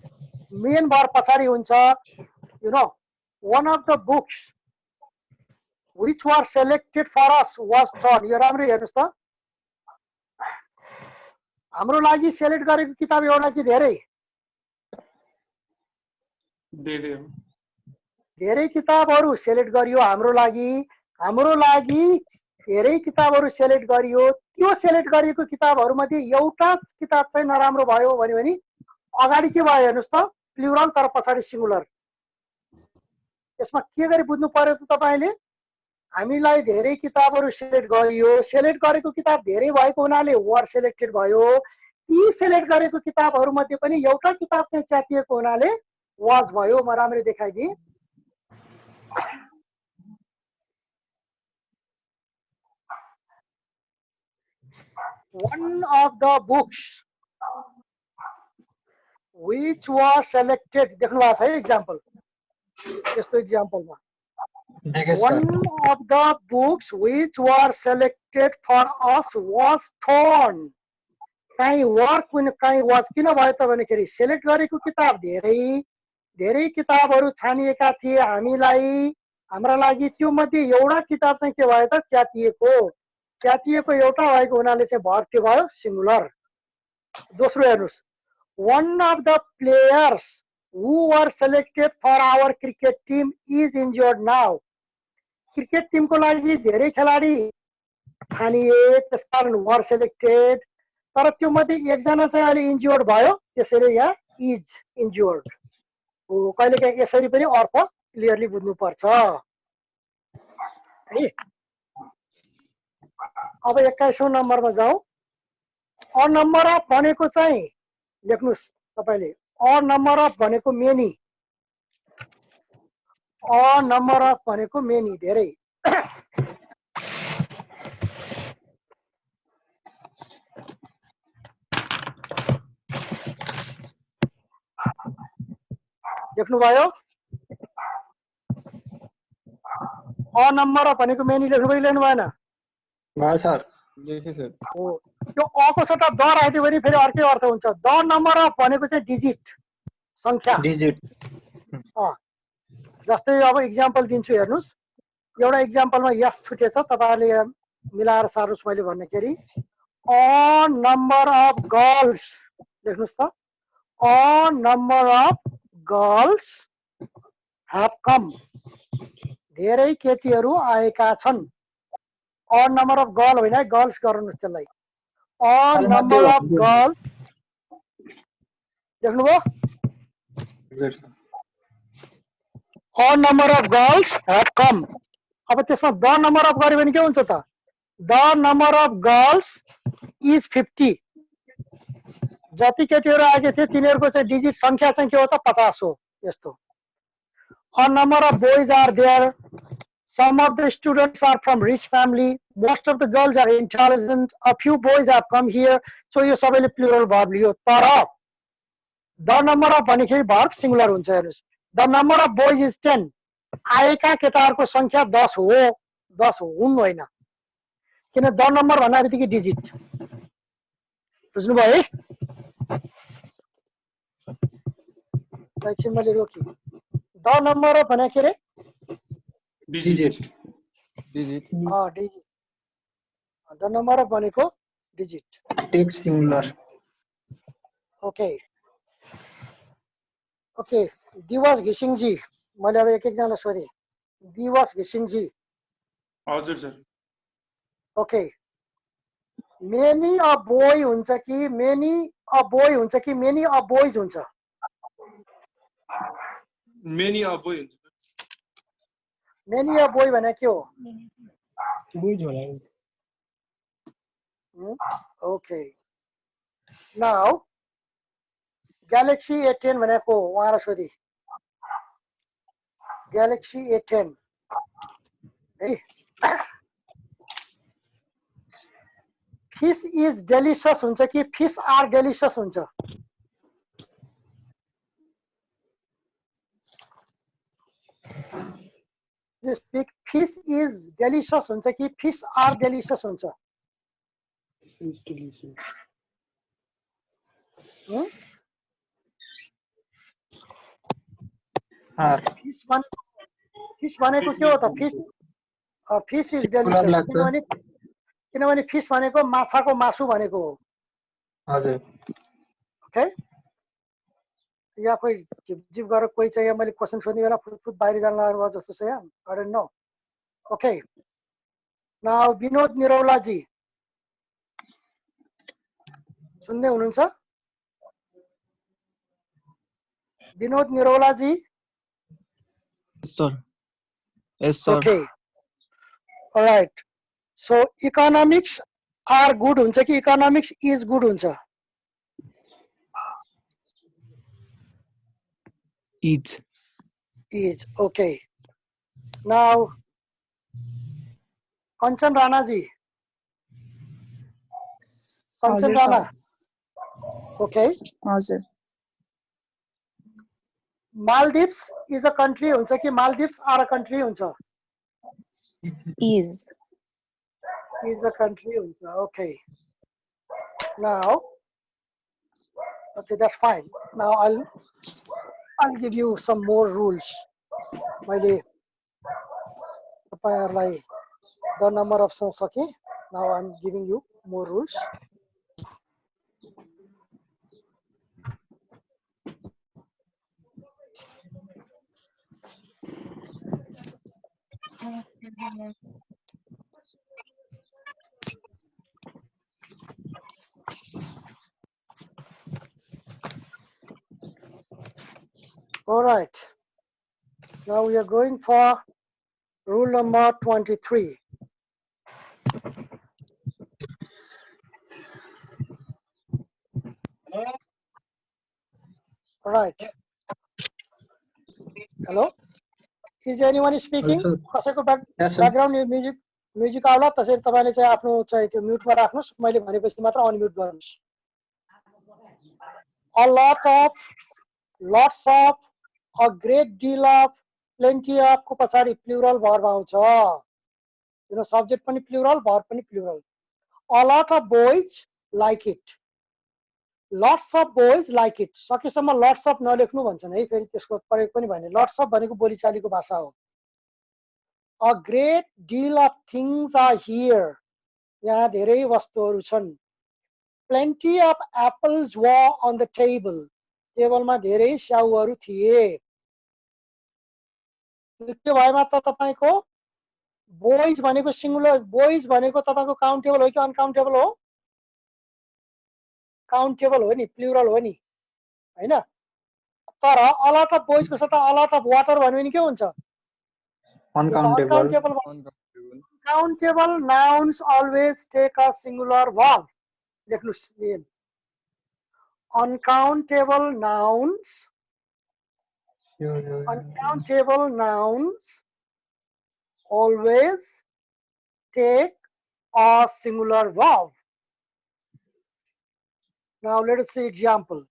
main verb पछाडी हुन्छ you know one of the books which were selected for us was torn यो राम्रो हेर्नुस् त हाम्रो लागि सेलेक्ट गरेको किताब एउटा कि धेरै धेरै किताबहरू सेलेक्ट गरियो हाम्रो लागि धेरै किताबहरू सेलेक्ट गरियो त्यो सेलेक्ट गरिएको किताबहरू मध्ये एउटा किताब चाहिँ नराम्रो भयो भने अगाडि के भयो हेर्नुस् त प्लुरल तर पछाडी सिंगुलर यसमा के गरी बुझ्नु पर्यो त तपाईले हामीलाई धेरै किताबहरू सेलेक्ट गरियो सेलेक्ट गरेको किताब धेरै भएको हुनाले वर सेलेक्टेड भयो ती सेलेक्ट गरेको किताबहरू मध्ये पनि एउटा किताब चाहिँ च्यातिएको हुनाले वाज भयो म राम्ररी देखाइदिए one of the books which was selected देख्नु भएको छ है एक्जाम्पल यस्तो एक्जाम्पलमा one of the books which were selected for us was torn काहीँ वर काहीँ वाज किन भयो त भन्दाखेरि सेलेक्ट गरेको किताब धेरै किताबहरू छानिएका थिए हाम्रा लागि त्यो मध्ये एउटा किताब चाहिँ के भयो त च्यातिएको एउटा भएको हुनाले चाहिँ भर्ब के भयो सिंगुलर दोस्रो हेर्नुस् one of the players who were selected for our cricket team is injured now cricket टिमको लागि धेरै खेलाडी छानिए, त्यसकारण वर सेलेक्टेड। तर त्यो मध्ये एकजना चाहिँ अहिले इन्ज्योर्ड भयो, त्यसैले यहाँ इज इन्ज्योर्ड हो। कहिलेकाहीँ यसरी पनि अर्थ क्लियरली बुझ्नुपर्छ है। अब 21औं नम्बरमा जाउँ। अ नम्बर अफ भनेको चाहिँ लेख्नुस् तपाईले, अ नम्बर अफ भनेको मेनी, अ नम्बर अफ भनेको मेनी, धेरै। लेख्नुभयो? अ नम्बर अफ भनेको मेनी लेख्नुभयो, लेख्नु भएन? सर हो। त्यो अको सट्टा द राखिदियो भने फेरि अर्कै अर्थ हुन्छ। द नम्बर अफ भनेको चाहिँ डिजिट, संख्या। डिजिट। जस्तै अब इक्जाम्पल दिन्छु हेर्नुस्। एउटा इक्जाम्पलमा यस छुटेछ, तपाईँहरूले मिलाएर सार्नुहोस् मैले भन्दाखेरि। अ नम्बर अफ गर्ल्स लेख्नुस् त। A number of girls have come, धेरै केटीहरू आएका छन्। अ नम्बर अफ गर्ल होइन, गर्ल्स गर्नुहोस् त्यसलाई। अ नम्बर अफ गर्ल, देख्नुभयो? A number of girls have come. अब त्यसमा द नम्बर अफ गर्यो भने के हुन्छ त? The number of girls is 50। जति केटीहरू आएका थिए तिनीहरूको चाहिँ डिजिट संख्या चाहिँ के हो त? 50 हो। यस्तो। A number of boys are there, some of the students are from rich family, most of the girls are intelligent, a few boys have come here. So यो सबैले प्लुरल भर्ब लियो। तर द नम्बर अफ भनेको verb singular हुन्छ। हेर्नुस्, the number of boys is 10, आएका केटाहरूको संख्या 10 हो, 10 हुन् होइन। किन द नम्बर भन्ने बित्तिकै डिजिट, बुझ्नुभयो है? एकछिन मैले रोकेँ। द नम्बर अफ भने के रे? Digit. Digit. The number of भनेको digit. Take singular. Okay okay. Diwas घिसिङजी, मैले अब एक एकजना सोधेँ। दिवस घिसिङजी। हजुर sir. Okay, many a boy हुन्छ कि मेनी अ बोय हुन्छ कि मेनी अ बोइज हुन्छ? मेनी अ बोय हुन्छ। मेनी अ बोय भने के हो? बोइज होला। ओके, नाउ ग्यालेक्सी A10 भनेको उहाँलाई सोधेँ। ग्यालेक्सी A10 है। फिश इज डेलिसियस हुन्छ कि फिश आर डेलिसियस हुन्छ? स्पिक, फिश इज डेलिसियस हुन्छ कि फिश आर डेलिसियस हुन्छ? फिश भनेको के हो त? फिश इज डेलिसियस, किनभने फिश भनेको माछाको मासु भनेको हो। हजुर। ओके, यहाँ कोही झिप गरेर कोही चाहिँ मैले क्वेसन सोध्ने बेला फुट बाहिर जान लाग्नुभयो जस्तो छ यहाँ। I don't know. Okay, now Vinod निरौलाजी सुन्दै हुनुहुन्छ? विनोद निरौलाजी। Sir. Yes sir. Okay, alright. So economics are good हुन्छ कि इकोनॉमिक्स इज गुड हुन्छ? Is. Okay, now Kanchan Rana ji. Kanchan Rana. Okay, हजुर। मालदिव्स इज अ कंट्री हुन्छ कि मालदिव्स आर अ कंट्री हुन्छ? इज अ कंट्री हुन्छ। Okay, now okay, that's fine. Now I'll give you some more rules. मैले तपाईहरुलाई the number of songs सके। Now I'm giving you more rules. All right. Now we are going for rule number 23. All right. Hello? Is anyone speaking? Also, कसैको yes, sir. Background music आउला त्यसरी तपाईले चाहिँ आफ्नो चाहिँ त्यो म्युटमा राख्नुस् मैले भनेपछि मात्र अनम्युट गर्नुस् a lots of a great deal of plenty of को पछाडी प्लुरल भर्ब आउँछ you know subject पनि प्लुरल verb पनि plural a lot of boys like it lots of boys like it सकेसम्म lots of नलेख्नु भन्छन् है फेरि त्यसको प्रयोग पनि भने lots of भनेको बोलीचालीको भाषा हो a great deal of things are here यहाँ धेरै वस्तुहरू छन् plenty of apples were on the table टेबलमा धेरै स्याउहरू थिए के भएमा त तपाईको बोइज भनेको सिंगुलर बोइज भनेको तपाईको काउन्टेबल हो कि अनकाउन्टेबल हो काउन्टेबल हो नि प्लुरल हो नि हैन तर a lot of boys को सट्टा a lot of water भन्यो भने के हुन्छ uncountable. Uncountable nouns always take a singular verb लेख्नुस् नियम uncountable nouns always take a singular verb. Now let us see example.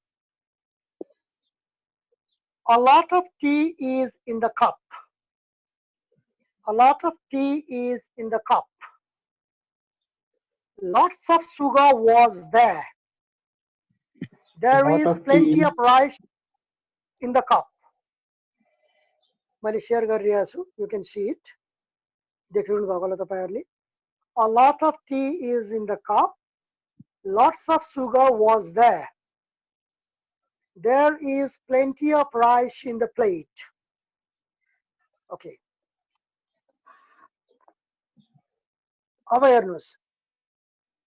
A lot of tea is in the cup. A lot of tea is in the cup. Lots of sugar was there. There is plenty of rice in the cup. मैले share गरिरहेको छु you can see it देखिरहनु भएको होला तपाईहरुले a lot of tea is in the cup lots of sugar was there there is plenty of rice in the plate okay अब हेर्नुस्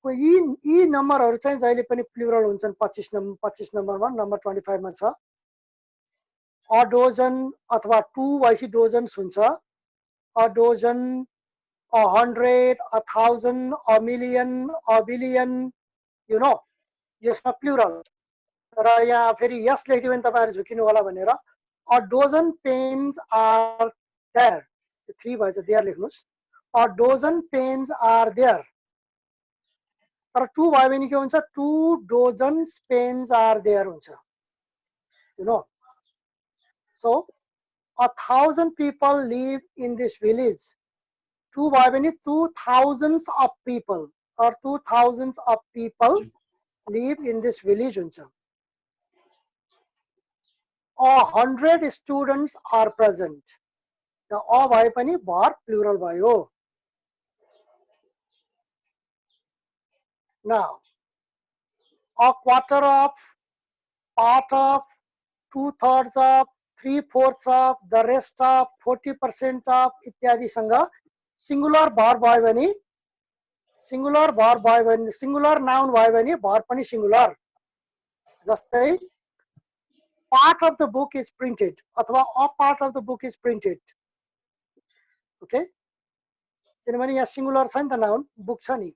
यी नम्बरहरु चाहिँ जहिले पनि प्लुरल हुन्छन् 25 नम्बरमा नम्बर 25 मा छ a dozen अथवा 2 भएपछि डोजन्स हुन्छ a dozen 100 1000 a million a billion you know यसमा प्लुरल र यहाँ फेरि यस लेख्दियो भने तपाईहरु झुकिनु होला भनेर a dozen pens are there 3 भएछ there लेख्नुस् a dozen pens are there तर 2 भयो भने के हुन्छ 2 dozens pens are there हुन्छ you know so 1000 people live in this village 2 भयो भने 2000s of people or 2000s of people live in this village हुन्छ 100 students are present र अ भए पनि verb plural भयो now a quarter of part of 2/3 of 3/4 of the rest of 40% of इत्यादि सँग singular verb भयो भने singular verb भयो भने सिंगुलर नाउन भयो भने verb पनि सिंगुलर जस्तै part of the book is printed अथवा a part of the book is printed okay किनभने यहाँ सिंगुलर छ नि त नाउन बुक छ नि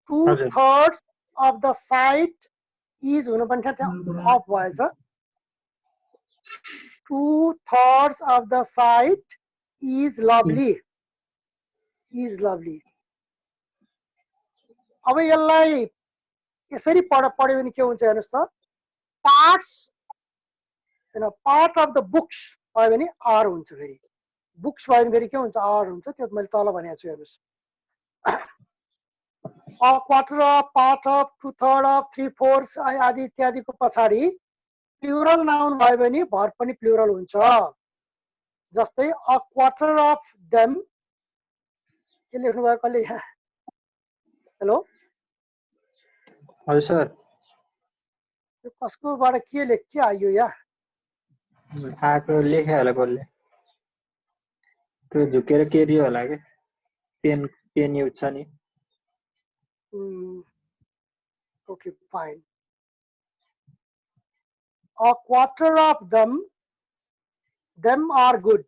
2/3 of the site is हुनु पनि त्यहाँ अफ भएछ 2/3 of the site is lovely अब यसलाई यसरी पढ्यो भने के हुन्छ हेर्नुस् त parts part of the books भयो भने are हुन्छ फेरि बुक्स भयो भने फेरि के हुन्छ are हुन्छ त्यो मैले तल भनेको छु हेर्नुस् a quarter of part of 2/3 of 3/4 आदि इत्यादि को पछाडी प्लुरल नाउन भयो भने verb पनि प्लुरल हुन्छ जस्तै a quarter of them के लेख्नु भयो कसले हेलो हजुर सर यो कसकोबाट के आयो यहाँ आको लेखे होला कसले त्यो झुकेर केरियो होला के पेन युज छ नि okay fine a quarter of them them are good.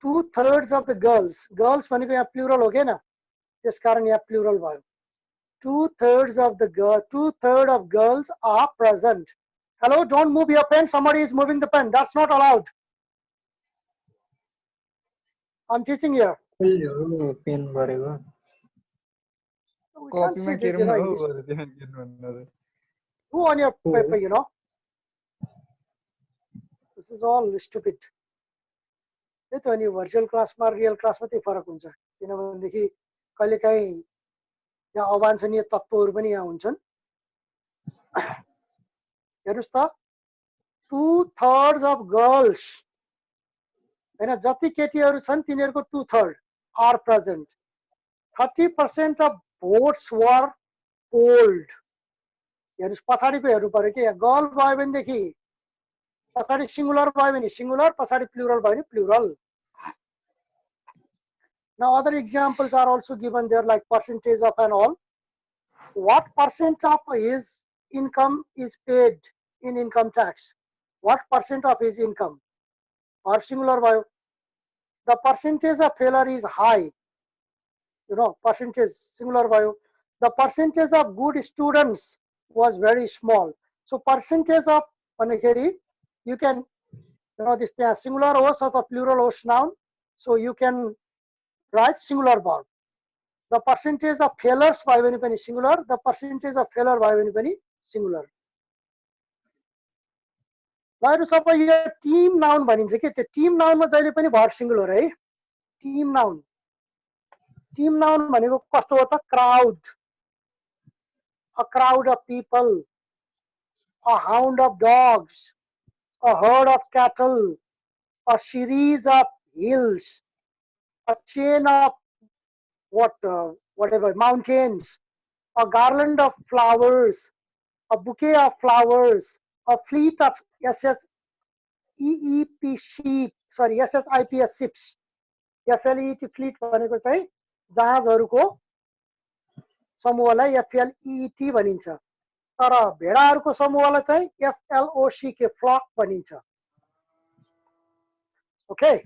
2/3 of the girls भनेको यहाँ प्लुरल हो के न, त्यसकारण यहाँ प्लुरल भयो. 2/3 of girls are present. Hello, don't move your pen. Somebody is moving the pen. That's not allowed. I'm teaching here. Pen गरेको We can't say this, you know, English. Who on your paper, you know? This is all stupid. त्यही त अनि virtual क्लासमा real क्लासमा त्यही फरक हुन्छ, किनभनेदेखि कहिलेकाहीँ यहाँ अवाञ्छनीय तत्त्वहरू पनि यहाँ हुन्छन्. हेर्नुहोस् त, 2/3 of girls हैन, जति केटीहरू छन् तिनीहरूको 2/3 are present. 30% of votes were polled. हेर्नुहोस् पछाडिको हेर्नु पर्यो कि यहाँ गर्ल भयो भनेदेखि पछाडि सिंगुलर भयो भने सिंगुलर, पछाडि प्लुरल भयो भने plural. Now other examples are also given there, like percentage of and all. What percent of his income is paid in income tax? What percent of his income? Or singular भयो. The percentage of failure is high. You know, percentage singular भयो. The percentage of good students was very small. So percentage of भन्दाखेरि you can, you know, this singular host or the plural host noun. So you can write singular verb. The percentage of failures भयो भने पनि singular. The percentage of failure भयो भने पनि singular. ल सबै यो टीम नाउन भनिन्छ कि त्यो टीम नाउनमा जहिले पनि भर्ब सिंगुलर है. टीम नाउन भनेको कस्तो हो त? Crowd, a crowd of people, a hound of dogs, a herd of cattle, a series of hills, a chain of whatever mountains, a garland of flowers, a bouquet of flowers, a fleet of SSEEP sheep, sorry SSIPS ships. FLEET fleet भनेको चाहिँ जहाजहरूको समूहलाई FLEET भनिन्छ, तर भेडाहरूको समूहलाई चाहिँ FLOCK flock भनिन्छ. Okay,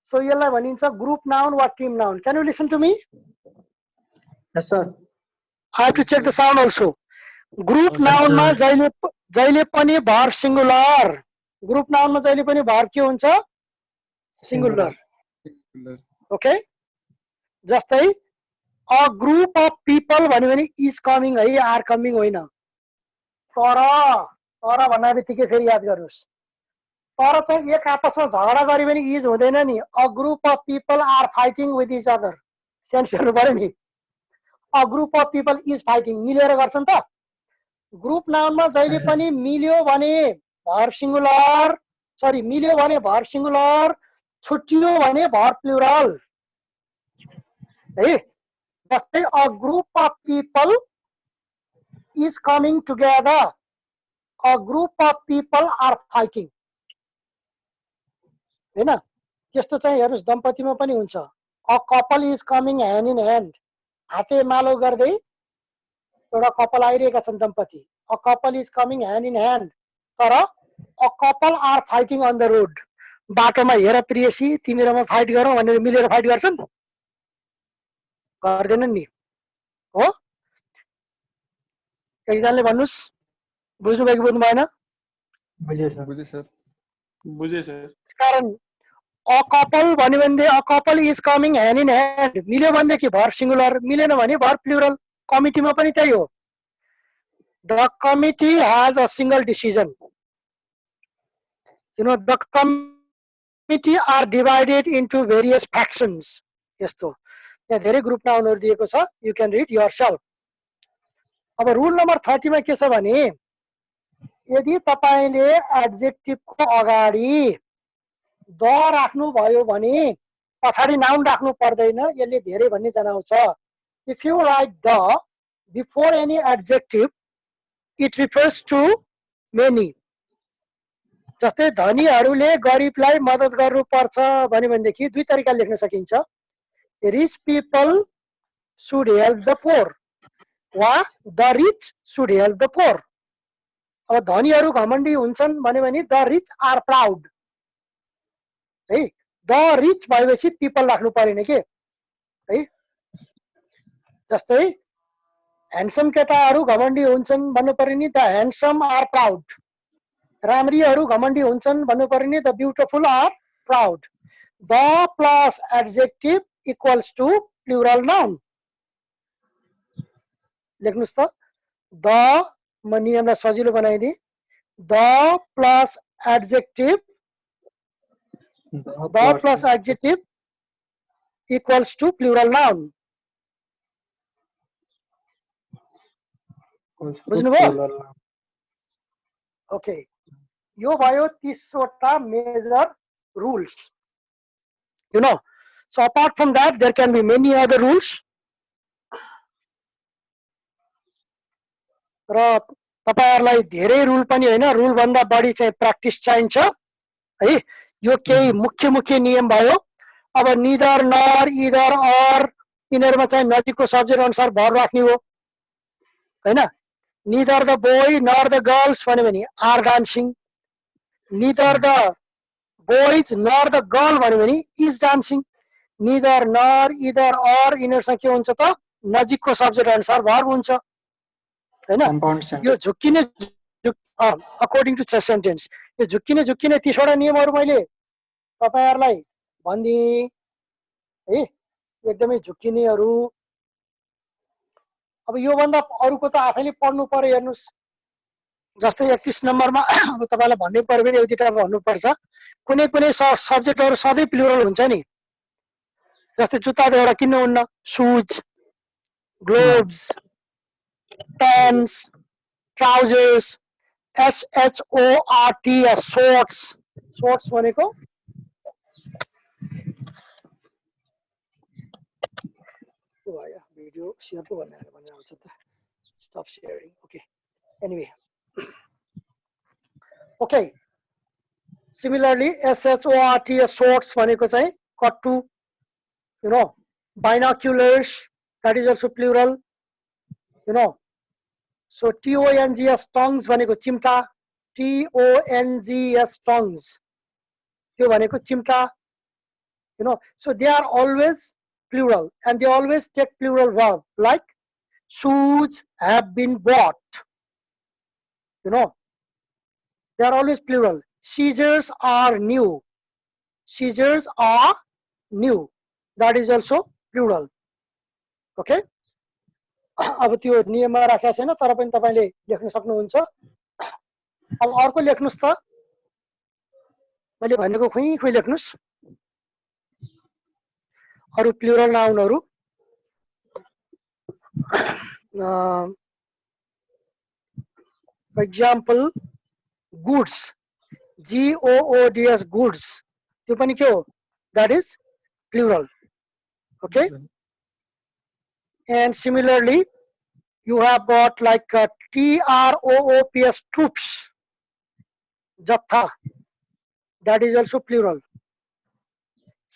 so यसलाई भनिन्छ ग्रुप नाउन वा team noun. Can you listen to me? Yes sir. I have to check the sound also. Group noun जहिले पनि भर्ब सिंगुलर. ग्रुप नाउनमा जहिले पनि भर्ब के हुन्छ? सिंगुलर. Okay, जस्तै a group of people भन्यो भने is coming है, are coming होइन. तर भन्ने बित्तिकै फेरि याद गर्नुहोस्, तर चाहिँ एक आपसमा झगडा गरे पनि इज हुँदैन नि. a group of people are fighting with each other. Sense हेर्नु पर्यो नि. a group of people is fighting, मिलेर गर्छन् त. ग्रुप नाउनमा जहिले पनि मिल्यो भने भर्ब सिंगुलर, सरी मिल्यो भने भर्ब सिंगुलर, छुट्टियो भने भर्ब प्लुरल है. जस्तै a group of people is coming together, a group of people are fighting हैन. त्यस्तो चाहिँ हेर्नुस् दम्पतिमा पनि हुन्छ. a couple is coming hand in hand, हाते मालो गर्दै एउटा कपल आइरहेका छन् दम्पति. a couple is coming hand in hand, तर a couple are fighting on the road. बाटोमा हेर प्रियसी तिमी र म फाइट गरौँ भनेर मिलेर फाइट गर्छन्? गर्दैनन् नि हो. एकजनाले भन्नुस्, बुझ्नु भयो कि बुझ्नु भएन? बुझे सर. कारण a couple भन्यो भने a couple is coming hand in hand, मिल्यो भनेदेखि भर्ब सिंगुलर, मिलेन भने भर्ब प्लुरल. कमिटीमा पनि त्यही हो. The committee has a single decision. You know, the committee are divided into various factions. यस्तो यहाँ धेरै ग्रुप नाउनहरु दिएको छ. You can read yourself. अब रुल नम्बर 30 मा के छ भने यदि तपाईले एडजेक्टिभको अगाडि द राख्नु भयो भने पछाडी नाउन राख्नु पर्दैन. यसले धेरै भन्ने जनाउँछ. If you write the before any adjective, it refers to many. जस्तै धनीहरूले गरिबलाई मद्दत गर्नुपर्छ भन्यो भनेदेखि दुई तरिकाले लेख्न सकिन्छ. Rich people should help the poor, वा the rich should help the poor. अब धनीहरू घमण्डी हुन्छन् भन्यो भने the rich are proud. है द रिच भएपछि पिपल राख्नु परेन के है जस्तै ह्यान्डसम केटाहरू घमण्डी हुन्छन् भन्नु पर्यो नि द ह्यान्डसम आर प्राउड राम्रीहरू घमण्डी हुन्छन् भन्नु पर्यो नि the beautiful are proud the plus adjective equals to plural noun लेख्नुस् त द म नियमलाई सजिलो बनाइदिए the plus adjective the plus adjective equals to plural noun बुझ्नुभयो ओके यो भयो 30 वटा major rules you know so apart from that there can be many other rules र तपाईहरुलाई धेरै रुल पनि हैन रुल भन्दा बढी चाहिँ प्र्याक्टिस चाहिन्छ है यो केही मुख्य मुख्य नियम भयो अब निदर नर इदर अर यिनीहरुमा चाहिँ नजिकको सब्जेक्ट अनुसार भर राख्ने हो हैन neither the boy nor the girls भन्यो भने are dancing neither the boys nor the girl भन्यो भने is dancing neither nor either or यिनीहरुसँग के हुन्छ त नजिकको सब्जेक्ट अनुसार भर हुन्छ हैन यो झुक्किने अकॉर्डिङ टु सेन्टेन्स यो झुक्किने 30 वटा नियमहरु मैले तपाईहरुलाई भनिदिए है एकदमै झुक्किनेहरु अब यो भन्दा अरुको त आफैले पढ्नु पर्यो हेर्नुस् जस्तै 31 नम्बरमा अब तपाईलाई भन्नै पर्यो भने यतिटा भन्नु पर्छ कुनै कुनै सब्जेक्टहरु सधैं प्लुरल हुन्छ नि जस्तै जुत्ता त एउटा किन्नु हुन्न shoes gloves pants trousers shorts shorts भनेको भिडियो शेयर पो भन्ने आउँछ त stop sharing okay anyway okay similarly shorts भनेको चाहिँ कट्टु you know binoculars that is also plural you know so tongs tongues भनेको चिम्टा tongs tongues त्यो भनेको चिम्टा you know so they are always plural and they always take plural verb like shoes have been bought you know they are always plural scissors are new scissors are new that is also plural okay अब त्यो नियममा राखेको छैन तर पनि तपाईले लेख्न सक्नुहुन्छ अब अर्को लेख्नुस् त मैले भनेको खुइ लेख्नुस् अरु प्लुरल नाउनहरु for example goods goods goods त्यो पनि के हो that is plural okay and similarly you have got like troops troops jatha that is also plural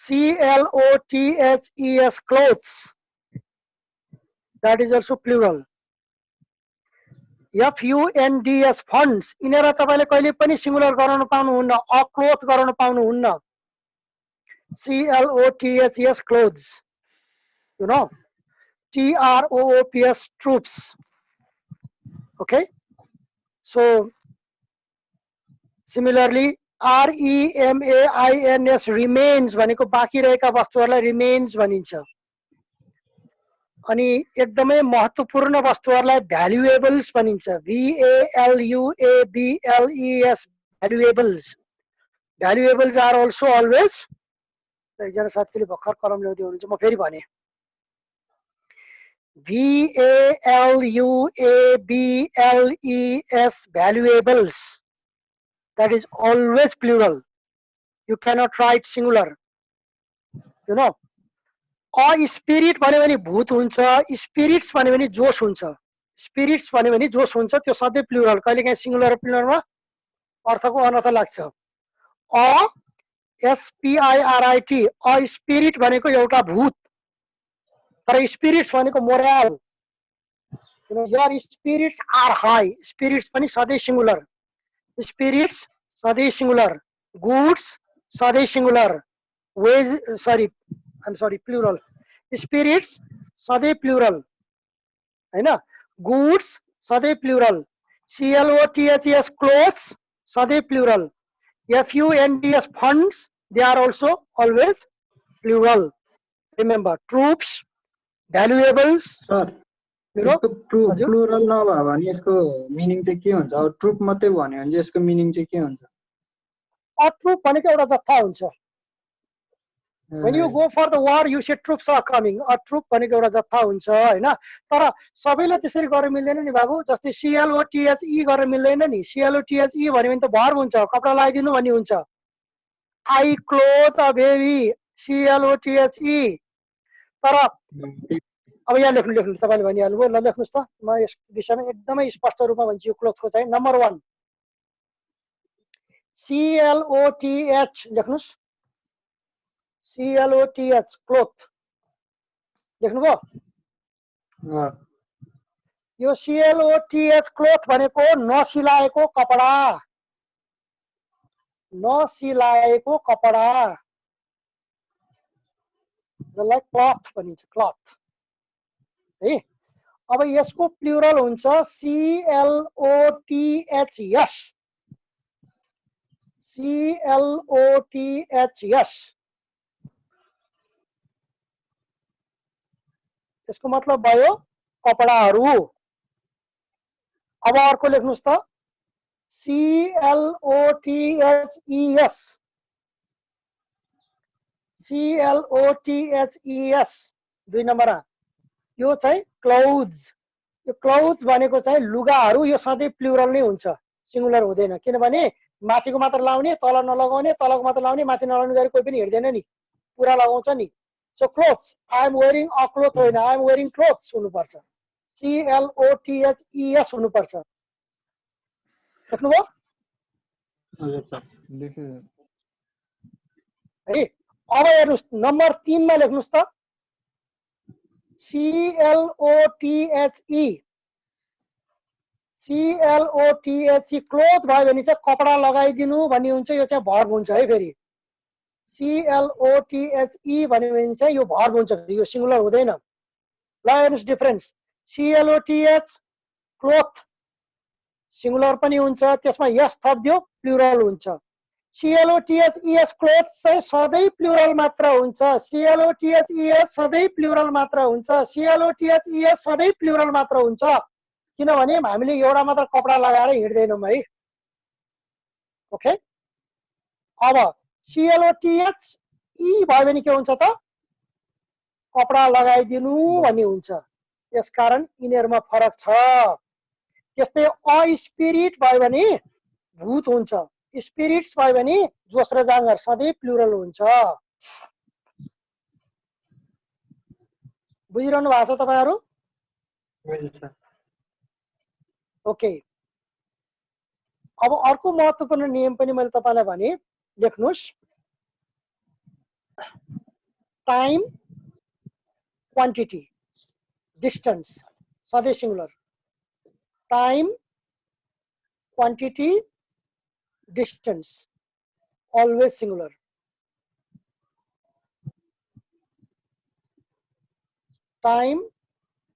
clothes clothes that is also plural funds funds इनेरा तपाईले कहिले पनि singular गराउन पाउनुहुन्न अक्लोथ गराउन पाउनुहुन्न clothes clothes you know troops troops okay so similarly remains remains भनेको बाँकी रहेका वस्तुहरुलाई remains भनिन्छ अनि एकदमै महत्त्वपूर्ण वस्तुहरुलाई भ्यालुएबल्स भनिन्छ valuables valuables are also always एकजना साथीले भर्खर कलम ल्याउँदै हुनुहुन्छ म फेरि भने valuables valuables that is always plural you cannot write singular you know a spirit भन्यो भने भूत हुन्छ spirits भन्यो भने जोश हुन्छ spirits भन्यो भने जोश हुन्छ त्यो सधैं प्लुरल कहिलेकाहीँ सिंगुलर र प्लुरलमा अर्थको अनर्थ लाग्छ spirit a spirit भनेको एउटा भूत तर spirits भनेको moral you know your spirits are high spirits पनि सधैं सिंगुलर spirits सधैं सिंगुलर goods सधैँ सिंगुलर, वेज sorry I'm sorry plural, spirits सधैँ प्लुरल हैन, गुड्स सधैँ प्लुरल, CLOTHES क्लोथ्स सधैँ plural, FUNDS funds they are also always plural. Remember, troops, valuables, sir you know. यसको हजुर प्लुरल नभयो भने यसको मिनिङ चाहिँ के हुन्छ? अब ट्रुप मात्रै भन्यो भने चाहिँ यसको मिनिङ चाहिँ के हुन्छ? a troop भनेको एउटा जत्था हुन्छ. When you go for the war, you say troops are coming. A troop भनेको एउटा जत्था हुन्छ हैन. तर सबैले त्यसरी गर्न मिल्दैन नि बाबु. जस्तै CLOTHE गर्न मिल्दैन नि. CLOTHE भन्यो भने त भर्ब हुन्छ, कपडा लगाइदिनु भन्ने हुन्छ. I clothe a baby, CLOTHE. तर अब यहाँ लेख्नु तपाईले भनिहाल्नुभयो. ल लेख्नुस् त, म यस विषयमा एकदमै स्पष्ट रूपमा भन्छु. यो क्लोथको चाहिँ नम्बर 1 CLOTH लेख्नुस्. CLOTH क्लोथ लेख्नुभयो. यो CLOTH क्लोथ भनेको नसिलाएको कपडा, नसिलाएको कपडा, जसलाई क्लथ भनिन्छ, क्लथ है. अब यसको प्लुरल हुन्छ CLOTHS, CLOTHS. यसको मतलब भयो कपडाहरू. अब अर्को लेख्नुस् त CLOTHES, CLOTHES 2 नम्बरमा. यो चाहिँ क्लोथ्स. यो क्लोथ्स भनेको चाहिँ लुगाहरू. यो सधैँ प्लुरल नै हुन्छ, सिंगुलर हुँदैन. किनभने माथिको मात्र लाउने, तल नलगाउने, तलको मात्र लाउने, माथि नलाउने गरी कोही पनि हिँड्दैन नि, पुरा लगाउँछ नि. So clothes, I am wearing a cloth होइन, I am wearing clothes हुनुपर्छ. CLOTHES हुनुपर्छ. लेख्नुभयो है. अब हेर्नुस् नम्बर 3 मा लेख्नुस् त CLOTHE, CLOTHE क्लोथ भयो भने चाहिँ कपडा लगाइदिनु भन्ने हुन्छ. यो चाहिँ भर्ब हुन्छ है. फेरि CLOTHE भन्यो भने चाहिँ यो भर्ब हुन्छ, यो सिंगुलर हुँदैन. ल हेर्नुस् डिफरेन्स. CLOTH क्लोथ सिंगुलर पनि हुन्छ, त्यसमा यस थप्दियो प्लुरल हुन्छ. CLOTHES क्लोथ चाहिँ सधैँ प्लुरल मात्र हुन्छ. CLOTHES सधैँ प्लुरल मात्र हुन्छ. CLOTHES सधैँ प्लुरल मात्र हुन्छ. किनभने हामीले एउटा मात्र कपडा लगाएर हिँड्दैनौँ है. ओके. अब CLOTHE भयो भने के हुन्छ त? कपडा लगाइदिनु भन्ने हुन्छ. यसकारण यिनीहरुमा फरक छ. त्यस्तै अ स्पिरिट भयो भने भूत हुन्छ. स्पिरिट्स भयो भने जोस र जाँगर सधैँ प्लुरल हुन्छ. बुझिरहनु भएको छ तपाईहरु? ओके. अब अर्को महत्त्वपूर्ण नियम पनि मैले तपाईलाई भने, लेख्नुस्. टाइम, क्वान्टिटी, डिस्टेन्स सधैँ singular. Time, quantity, distance always singular. Time,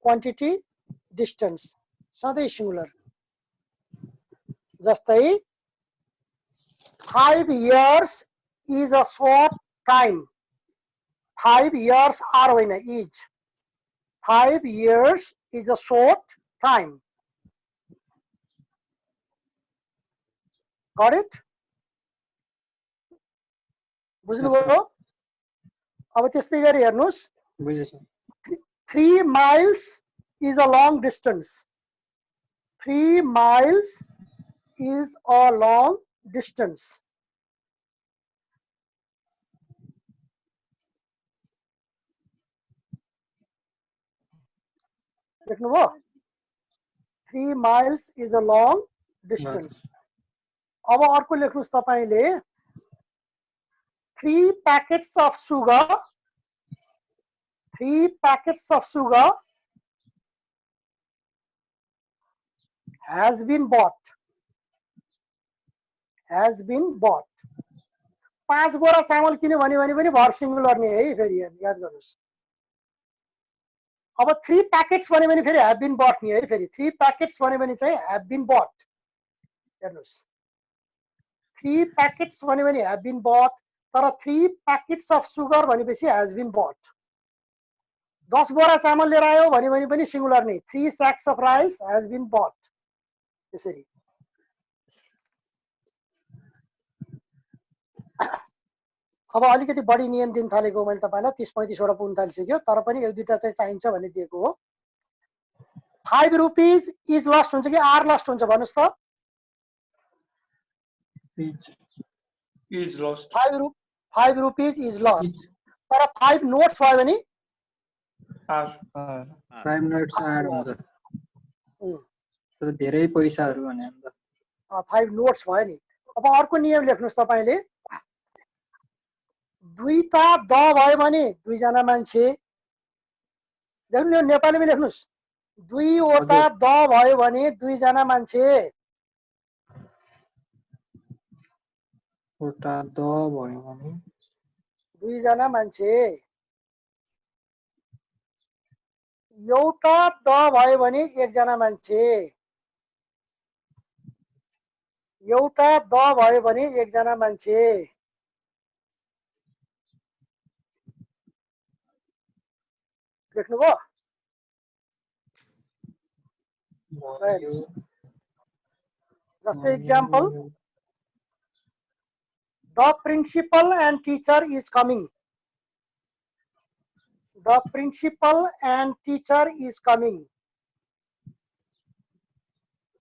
quantity, distance सधैँ singular. जस्तै 5 years is a short time. 5 years are होइन is. 5 years is a short time. Got it? बुझ्नुभयो? अब त्यस्तै गरी हेर्नुस्. 3 miles is a long distance. 3 miles is a long distance. लेख्नुभयो? 3 miles is a long distance. अब अर्को लेख्नुस् तपाईले. 3 packets of sugar. 3 packets of sugar has been bought. Has been bought. 5 बोरा चामल किन्यो भने पनि भर सिंगुलर नै है फेरि याद गर्नुस् अब 3 प्याकेट्स भने पनि फेरि have been bought नि है फेरि 3 प्याकेट्स भने पनि चाहिँ have been bought हेर्नुस् 3 प्याकेट्स भने पनि have been bought तर 3 प्याकेट्स अफ सुगर भनेपछि has been bought 10 बोरा चामल लिएर आयो भने पनि सिंगुलर नै 3 sacks of rice has been bought त्यसरी अब अलिकति बढी नियम दिन थालेको मैले तपाईलाई 30-35 वटा पुग्न थालिसक्यो तर पनि एक दुईटा चाहिँ चाहिन्छ भन्ने दिएको हो 5 रुपीज इज लस्ट हुन्छ कि आर लस्ट हुन्छ भन्नुस् त Is lost. 5 rupees is lost तर 5 नोट्स भयो भने Are. 5 नोट्स आर हुन्छ त धेरै पैसाहरु भने हामी त 5 नोट्स भयो नि अब अर्को नियम लेख्नुस् तपाईले दुईटा द भयो भने दुई जना मान्छे लेख्नु नेपालीमा लेख्नुस् दुईवटा द भयो भने दुई जना मान्छे ओटा द भयो भने दुई जना मान्छे एउटा द भयो भने एक जना मान्छे एउटा द भयो भने एक जना मान्छे लेख्नुभयो जस्तै example The principal and teacher is coming. The principal and teacher is coming.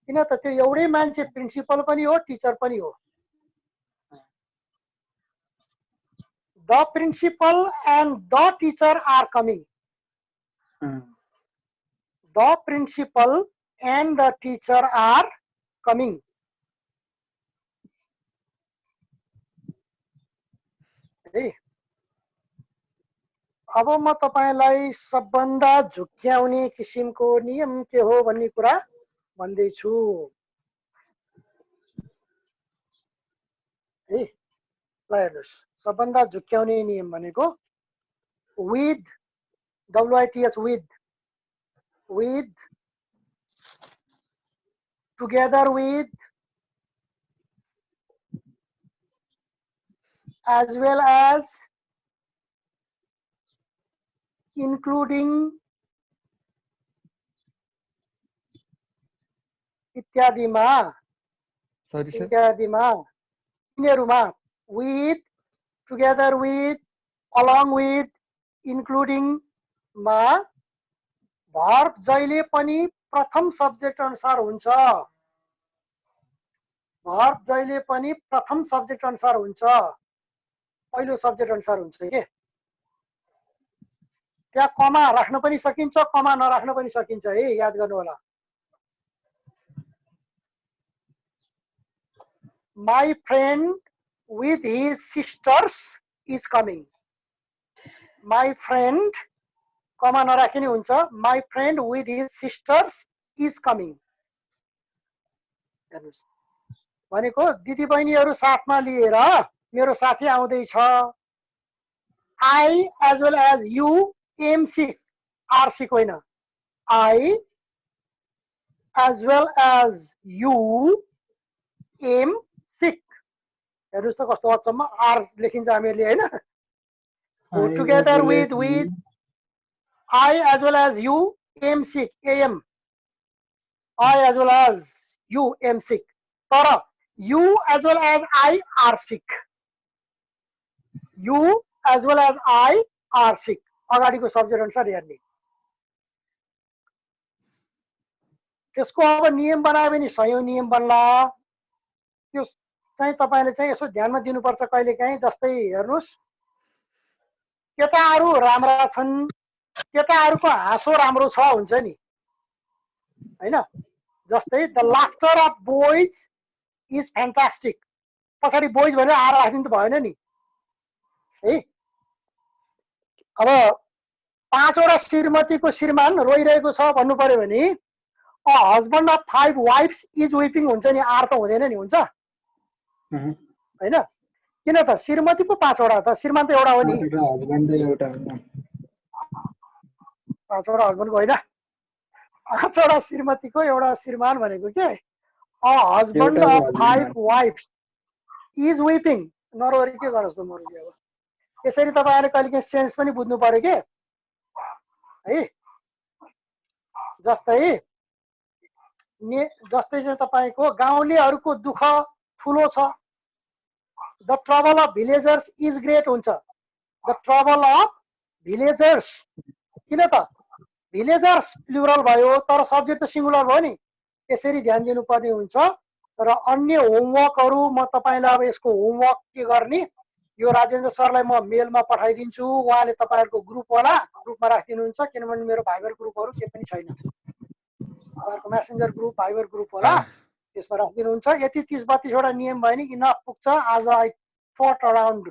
किन त त्यो एउटै मान्छे प्रिन्सिपल पनि हो टिचर पनि हो The principal and the teacher are coming. The principal and the teacher are coming. अब म तपाईलाई सबभन्दा झुक्क्याउने किसिमको नियम के हो भन्ने कुरा भन्दै छु है ल हेर्नुस् सबभन्दा झुक्क्याउने नियम भनेको with with together with as well as including इत्यादिमा Sorry, sir. इत्यादिमा यिनीहरुमा with together with along with including मा verb जहिले पनि प्रथम सब्जेक्ट अनुसार हुन्छ verb जहिले पनि प्रथम सब्जेक्ट अनुसार हुन्छ पहिलो सब्जेक्ट अनुसार हुन्छ के त्यहाँ कमा राख्न पनि सकिन्छ कमा नराख्न पनि सकिन्छ है याद गर्नु होला My friend with his sisters is coming. My friend कमा नराखिने हुन्छ My friend with his sisters is coming. हेर्नुस् भनेको दिदी बहिनीहरु साथमा लिएर मेरो साथी आउँदै छ I as well as you am sick are sick होइन I as well as you am sick हेर्नुस् त कस्तो अचम्म आर लेखिन्छ हामीहरूले हैन together with I as well as you am sick am I as well as you am sick तर you as well as I are sick you as well as I are sick अगाडिको subject अनुसार हेर्ने त्यसको अब नियम बनायो भने सयौं नियम बन्ला त्यो चाहिँ तपाईले चाहिँ यसो ध्यानमा दिनुपर्छ कहिलेकाहीँ जस्तै हेर्नुस् केटाहरु राम्रा छन् केटाहरुको हाँसो राम्रो छ हुन्छ नि हैन जस्तै the laughter of boys is fantastic पछाडी बोइज भनेर आर राख्दिनु त भएन नि है अब 5 वटा श्रीमतीको श्रीमान रोइरहेको छ भन्नु पर्यो भने अ हस्बन्ड अफ 5 वाइफ्स इज वीपिङ हुन्छ नि आर त हुँदैन नि हुन्छ हैन किन त श्रीमती पो 5 वटा त श्रीमान त एउटा हो नि हस्बेन्ड एउटा होइन 5 वटा हस्बेन्डको होइन 5 वटा श्रीमतीको एउटा श्रीमान भनेको के अ हस्बेन्ड एउटाको अफ husband 5 वाइफ्स इज विपिङ नरोरी के गरोस् त मरुले अब यसरी तपाईहरुले कहिलेकाहीँ सेन्स पनि बुझ्नु पर्यो के है जस्तै चाहिँ तपाईको गाउँलेहरुको दुःख ठुलो छ the trouble of villagers is great हुन्छ द ट्रबल अफ भिलेजर्स किन त भिलेजर्स प्लुरल भयो तर सब्जेक्ट त सिंगुलर भयो नि यसरी ध्यान दिनुपर्ने हुन्छ र अन्य होमवर्कहरु म तपाईलाई अब यसको होमवर्क के गर्ने यो राजेन्द्र सरलाई म मेलमा पठाइदिन्छु उहाँले तपाईहरुको ग्रुपमा राखिदिनुहुन्छ किनभने मेरो भाइबर ग्रुपहरु के पनि छैन तपाईहरुको मेसेन्जर ग्रुप भाइबर ग्रुप होला त्यसमा राखिदिनुहुन्छ यति 30-32 वटा नियम भयो नि इनफ पुग्छ आज I thought around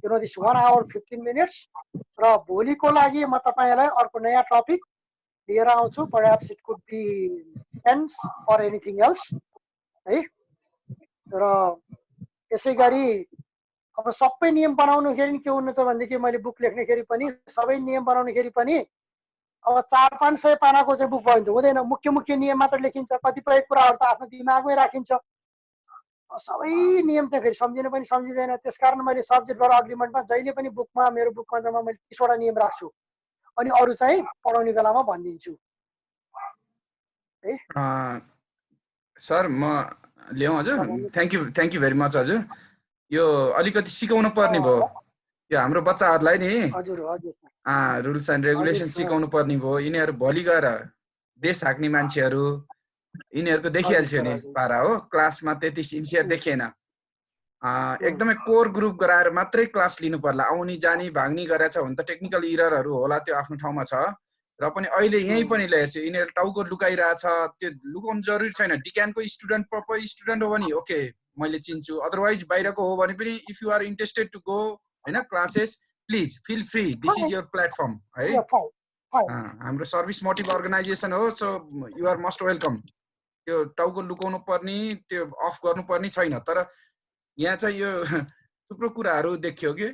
you know this 1 hour 15 minutes र भोलिको लागि म तपाईलाई अर्को नयाँ टपिक लिएर आउँछु perhaps it could be tense or anything else है र यसैगरी अब सबै नियम बनाउनुखेरि के हुन्छ भन्दाखेरि मैले बुक लेख्नेखेरि पनि सबै नियम बनाउनेखेरि पनि अब 400-500 पानाको चाहिँ बुक भयो हुँदैन मुख्य मुख्य नियम मात्र लेखिन्छ कतिपय कुराहरु त आफ्नो दिमागमै राखिन्छ सबै नियम चाहिँ फेरि सम्झिनु पनि सम्झिदैन त्यसकारण मैले सब्जेक्ट र अग्रिमेन्टमा जहिले पनि बुकमा मेरो बुकमा जम्मा मैले 30 वटा नियम राख्छु अनि अरु चाहिँ पढाउने बेलामा भनिदिन्छु है सर म ल्याउँ हजुर थ्यांक यू भेरी मच हजुर यो अलिकति सिकाउनु पर्ने भयो यो हाम्रो बच्चाहरुलाई नि हजुर हजुर रुल्स एन्ड रेगुलेसन सिकाउनु पर्ने भयो यिनीहरु भोलि गएर देश हाक्ने मान्छेहरु यिनीहरुको देखिहाल्छ नि पारा हो क्लासमा त्यति सिन्सियर देखिएन एकदमै कोर ग्रुप गराएर मात्रै क्लास लिनु पर्ला आउनी जानी भाग्नी गरेछ भने त टेक्निकल इररहरु होला त्यो आफ्नो ठाउँमा छ र पनि अहिले यही पनि ल्याएछु यिनीहरु टाउको लुकाइरहेछ त्यो लुकाउनु जरुरी छैन डिक्यानको स्टुडेन्ट प्रपर स्टुडेन्ट हो भने ओके मैले चिन्छु अदरवाइज बाहिरको हो भने पनि if you are interested to go हैन classes please feel free this is your platform है हाम्रो सर्भिस मोटिभ अर्गनाइजेसन हो so you are most welcome त्यो टाउको लुकाउनु पर्ने त्यो अफ गर्नु पर्ने छैन तर यहाँ चाहिँ यो थुप्रो कुराहरु देखियो के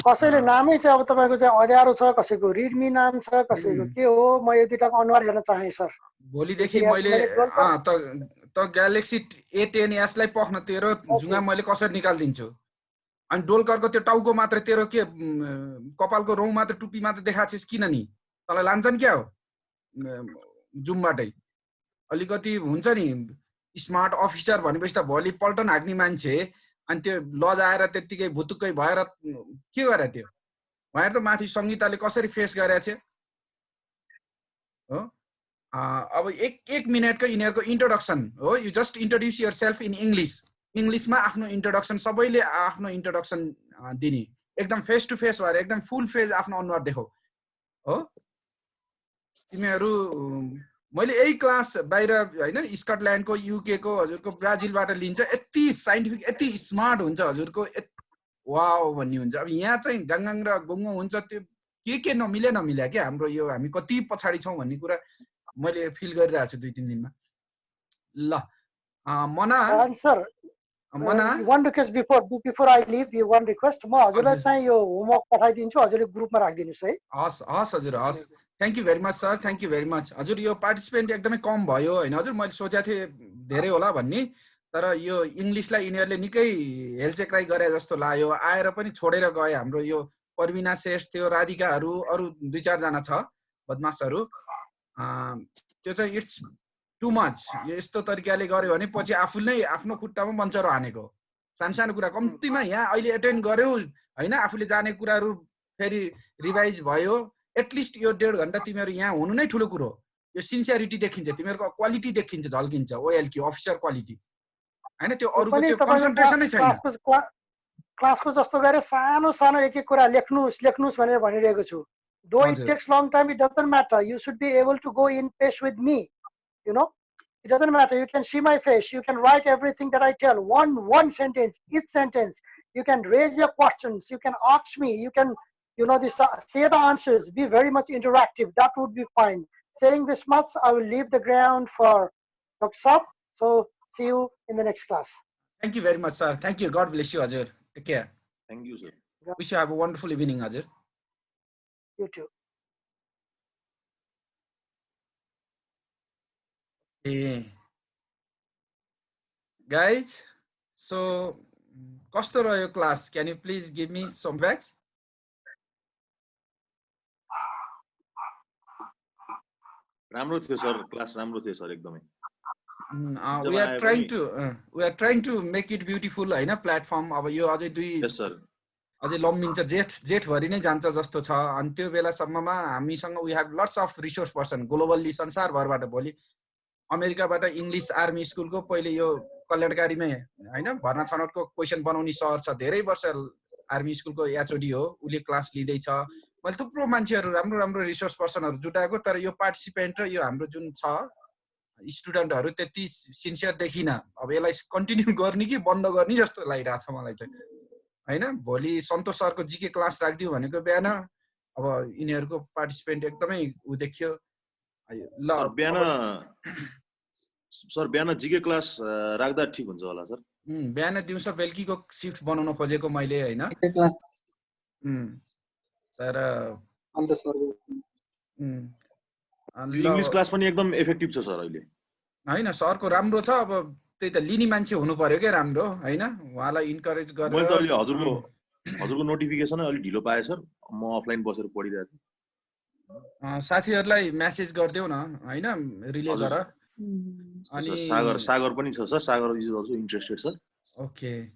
कसैले नामै चाहिँ अब तपाईको चाहिँ अध्यारो छ कसैको रिडमी नाम छ कसैको के हो म यो दुईटाको अनुहार हेर्न चाहे सर भोलिदेखि मैले त ग्यालेक्सी A10s लाई पख्न तेरो जुङ्गा मैले कसरी निकाल्दिन्छु अनि डोलकरको त्यो टाउको मात्र तेरो के कपालको रौँ मात्र टुपी मात्र देखाछिस किन नि तँलाई लान्छन् क्या हो जुमबाटै अलिकति हुन्छ नि स्मार्ट अफिसर भनेपछि त भोलि पल्टन हाक्ने मान्छे अनि त्यो लजाएर त्यतिकै भुतुक्कै भएर के गरे त्यो भएर त माथि संगीताले कसरी फेस गरेछ हो अब एक मिनेटको यिनीहरुको इन्ट्रोडक्सन हो you just introduce yourself in इंग्लिशमा आफ्नो इन्ट्रोडक्सन सबैले आफ्नो इन्ट्रोडक्सन दिने एकदम फेस टु फेस भएर एकदम फुल फेज आफ्नो अनुहार देखाउ हो तिमीहरु मैले यही क्लास बाहिर हैन स्कटल्यान्डको युके को हजुरको ब्राजिलबाट लिन्छ यति साइन्टिफिक यति स्मार्ट हुन्छ हजुरको वाओ भन्ने हुन्छ अब यहाँ चाहिँ गाङगाङ र गुङ्गो हुन्छ त्यो के नमिल्या के हाम्रो यो हामी कति पछाडी छौं भन्ने कुरा मैले फिल गरिरहेको छु 2-3 दिनमा ल मना one request before I leave you one request म हजुरलाई चाहिँ यो होमवर्क पठाइदिन्छु हजुरले ग्रुपमा राखिदिनुस् है हस् हजुर हस् thank you very much sir thank you very much हजुर यो पार्टिसिपेन्ट एकदमै कम भयो हैन हजुर मैले सोचेको थिए धेरै होला भन्ने तर यो इंग्लिशलाई यिनीहरुले निकै हेलचेक्राइ गरे जस्तो लाग्यो आएर पनि छोडेर गए हाम्रो यो परविना शेष थियो राधिकाहरु अरु 2-4 जना छ बदमाशहरु त्यो चाहिँ इट्स टु मच यस्तो तरिकाले गर्यो भने पछि आफूले आफ्नो खुट्टामा मन्चरो हानेको सानो कुरा कम्तिमा यहाँ अहिले अटेन्ड गर्यो हैन आफूले जाने कुराहरु फेरि रिभाइज भयो एटलिस्ट यो 1.5 घण्टा तिमीहरु यहाँ हुनु नै ठुलो कुरो यो सिन्सियरिटी देखिन्छ तिमीहरुको क्वालिटी देखिन्छ झल्किन्छ ओएलकी अफिसर क्वालिटी हैन त्यो अरुको त्यो कन्सन्ट्रेसनै छैन क्लासको जस्तो गरे सानो एक कुरा लेख्नुस् भनेर भनिरहेको छु though it takes long time it doesn't matter you should be able to go in pace with me you know it doesn't matter you can see my face you can write everything that I tell one sentence each sentence you can raise your questions you can ask me you can you know this say the answers be very much interactive that would be fine saying this much I will leave the ground for Dr. Sab so see you in the next class thank you very much sir thank you god bless you Ajur Take care. Thank you, sir. Wish you have a wonderful evening, Ajay. You too. Hey. Guys, so कस्तो रह्यो class? Can you please give me some facts? राम्रो थियो sir, class राम्रो थियो sir एकदमै. We are trying to make it beautiful हैन platform. अब यो अझै Yes sir. अझै लम्बिन्छ, जेठ भरि नै जान्छ जस्तो छ. अनि त्यो बेलासम्ममा हामीसँग we have lots of resource person globally संसारभरबाट. भोलि अमेरिकाबाट इङ्ग्लिस आर्मी स्कुलको पहिले यो कल्याणकारीमै हैन भर्ना छनौटको क्वेशन बनाउने सर छ, धेरै वर्ष आर्मी स्कुलको एचओडी हो, उले क्लास लिँदै छ. मैले थुप्रो मान्छेहरू राम्रो रिसोर्स पर्सनहरू जुटाएको, तर यो पार्टिसिपेन्ट र यो हाम्रो जुन छ स्टुडेन्टहरू त्यति सिन्सियर देखिन. अब यसलाई कन्टिन्यू गर्ने कि बन्द गर्ने जस्तो लागिरहेको छ मलाई चाहिँ हैन. भोलि सन्तोष सरको जीके क्लास राखिदिउँ भनेको बिहान, अब यिनीहरूको पार्टिसिपेन्ट एकदमै उ देखियो. सर बिहान जीके क्लास राख्दा ठिक हुन्छ होला सर. बिहान दिउँसो बेलुकीको शिफ्ट बनाउन खोजेको मैले हैन. क्लास तर अन्त सर इङ्ग्लिस क्लास पनि एकदम इफेक्टिभ छ सर अहिले. हैन सरको राम्रो छ. अब त्यही त लिने मान्छे हुनु पर्यो के राम्रो हैन, उहाँलाई इन्करेज गरेर. मैले त अहिले हजुरको नोटिफिकेसन अलि ढिलो पाएँ सर, म अफलाइन बसेर पढिरहेको थिएँ. साथीहरुलाई मेसेज गरिदेऊ न हैन, रिले गर. अनि सागर पनि छ sir, Sagar is also interested sir. Okay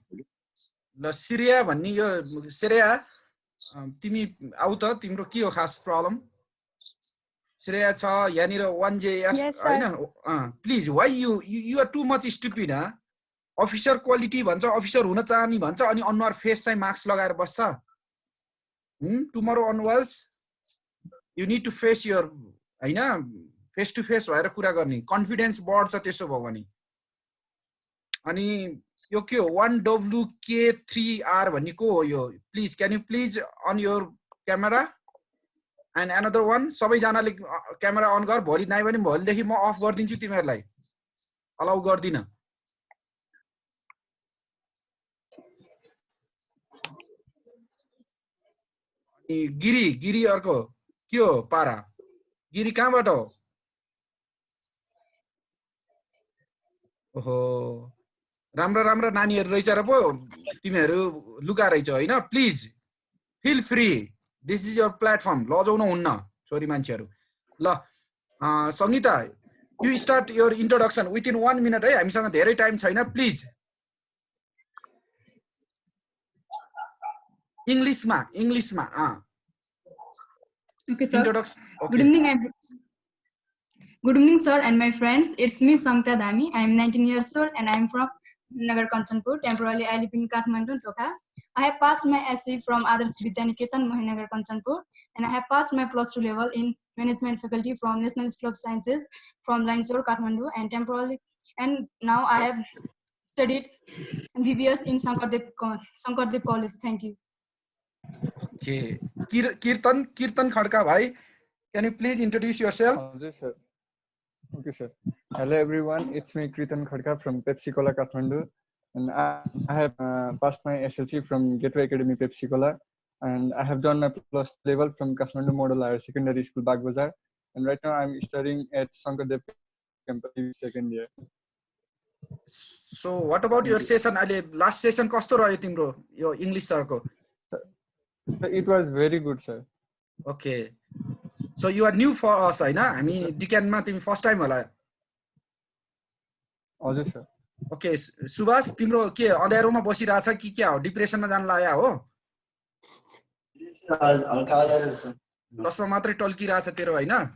ल श्रेया भन्ने यो श्रेया तिमी आउ त, तिम्रो के हो खास प्रब्लम? श्रेया छ यहाँनिर 1JF हैन. Please why you are too much stupid. Officer quality भन्छ, अफिसर हुन चाहने भन्छ, अनि अनुहार फेस चाहिँ मास्क लगाएर बस्छ. Tomorrow onwards you need to face your हैन, फेस टु फेस भएर कुरा गर्ने, कन्फिडेन्स बढ्छ त्यसो भयो भने. अनि यो के हो 1WK3R भन्ने को हो यो? Please can you please on your camera and another one. सबैजनाले क्यामेरा अन गर. भोलि नाइ भने भोलिदेखि म अफ गरिदिन्छु तिमीहरूलाई, अलाउ गर्दिन. गिरी अर्को के हो पारा? गिरी कहाँबाट हो? ओहो राम्रो नानीहरू रहेछ र पो तिमीहरू लुका रहेछ हैन. Please feel free, this is your platform. लजाउनु हुन्न छोरी मान्छेहरू. ल Sangita you start your introduction within 1 minute है, हामीसँग धेरै टाइम छैन. प्लिज इङ्ग्लिसमा Okay, sir. introduction. Good evening, good evening, sir, and my friends. It's me, Sangta Dami. I am 19 years old, and I am from Nagar Kanchanpur. Temporarily, I live in Kathmandu, Tokha. I have passed my SC from Adarsh Vidyaniketan, Mohinagar, Kanchanpur, and I have passed my +2 level in management faculty from National School of Sciences from Lainchor, Kathmandu, and temporarily, and now I have studied BBS in Sankardev College. Thank you. Okay, Kirtan Khadka bhai, can you please introduce yourself? Yes, sir. Okay, sir. Hello, everyone. It's me, Kirtan Khadka from Pepsi Cola, Kathmandu, and I have passed my SLC from Gateway Academy, Pepsi Cola, and I have done my +2 level from Kathmandu Model Higher Secondary School, Bagbazar, and right now I'm studying at Sankardev campus, second year. So, what about your session? Last session, kasto rayo timro yo English sir ko? It was very good, sir. Okay. So you are new for us, हैन? हामी डिक्यानमा तिमी first time होला. हजुर sir. Okay Subhash तिम्रो के अँध्यारोमा बसिरहेछ कि क्या हो? डिप्रेसनमा जान लाग्या हो? चस्मा मात्रै टल्किरहेछ तेरो हैन?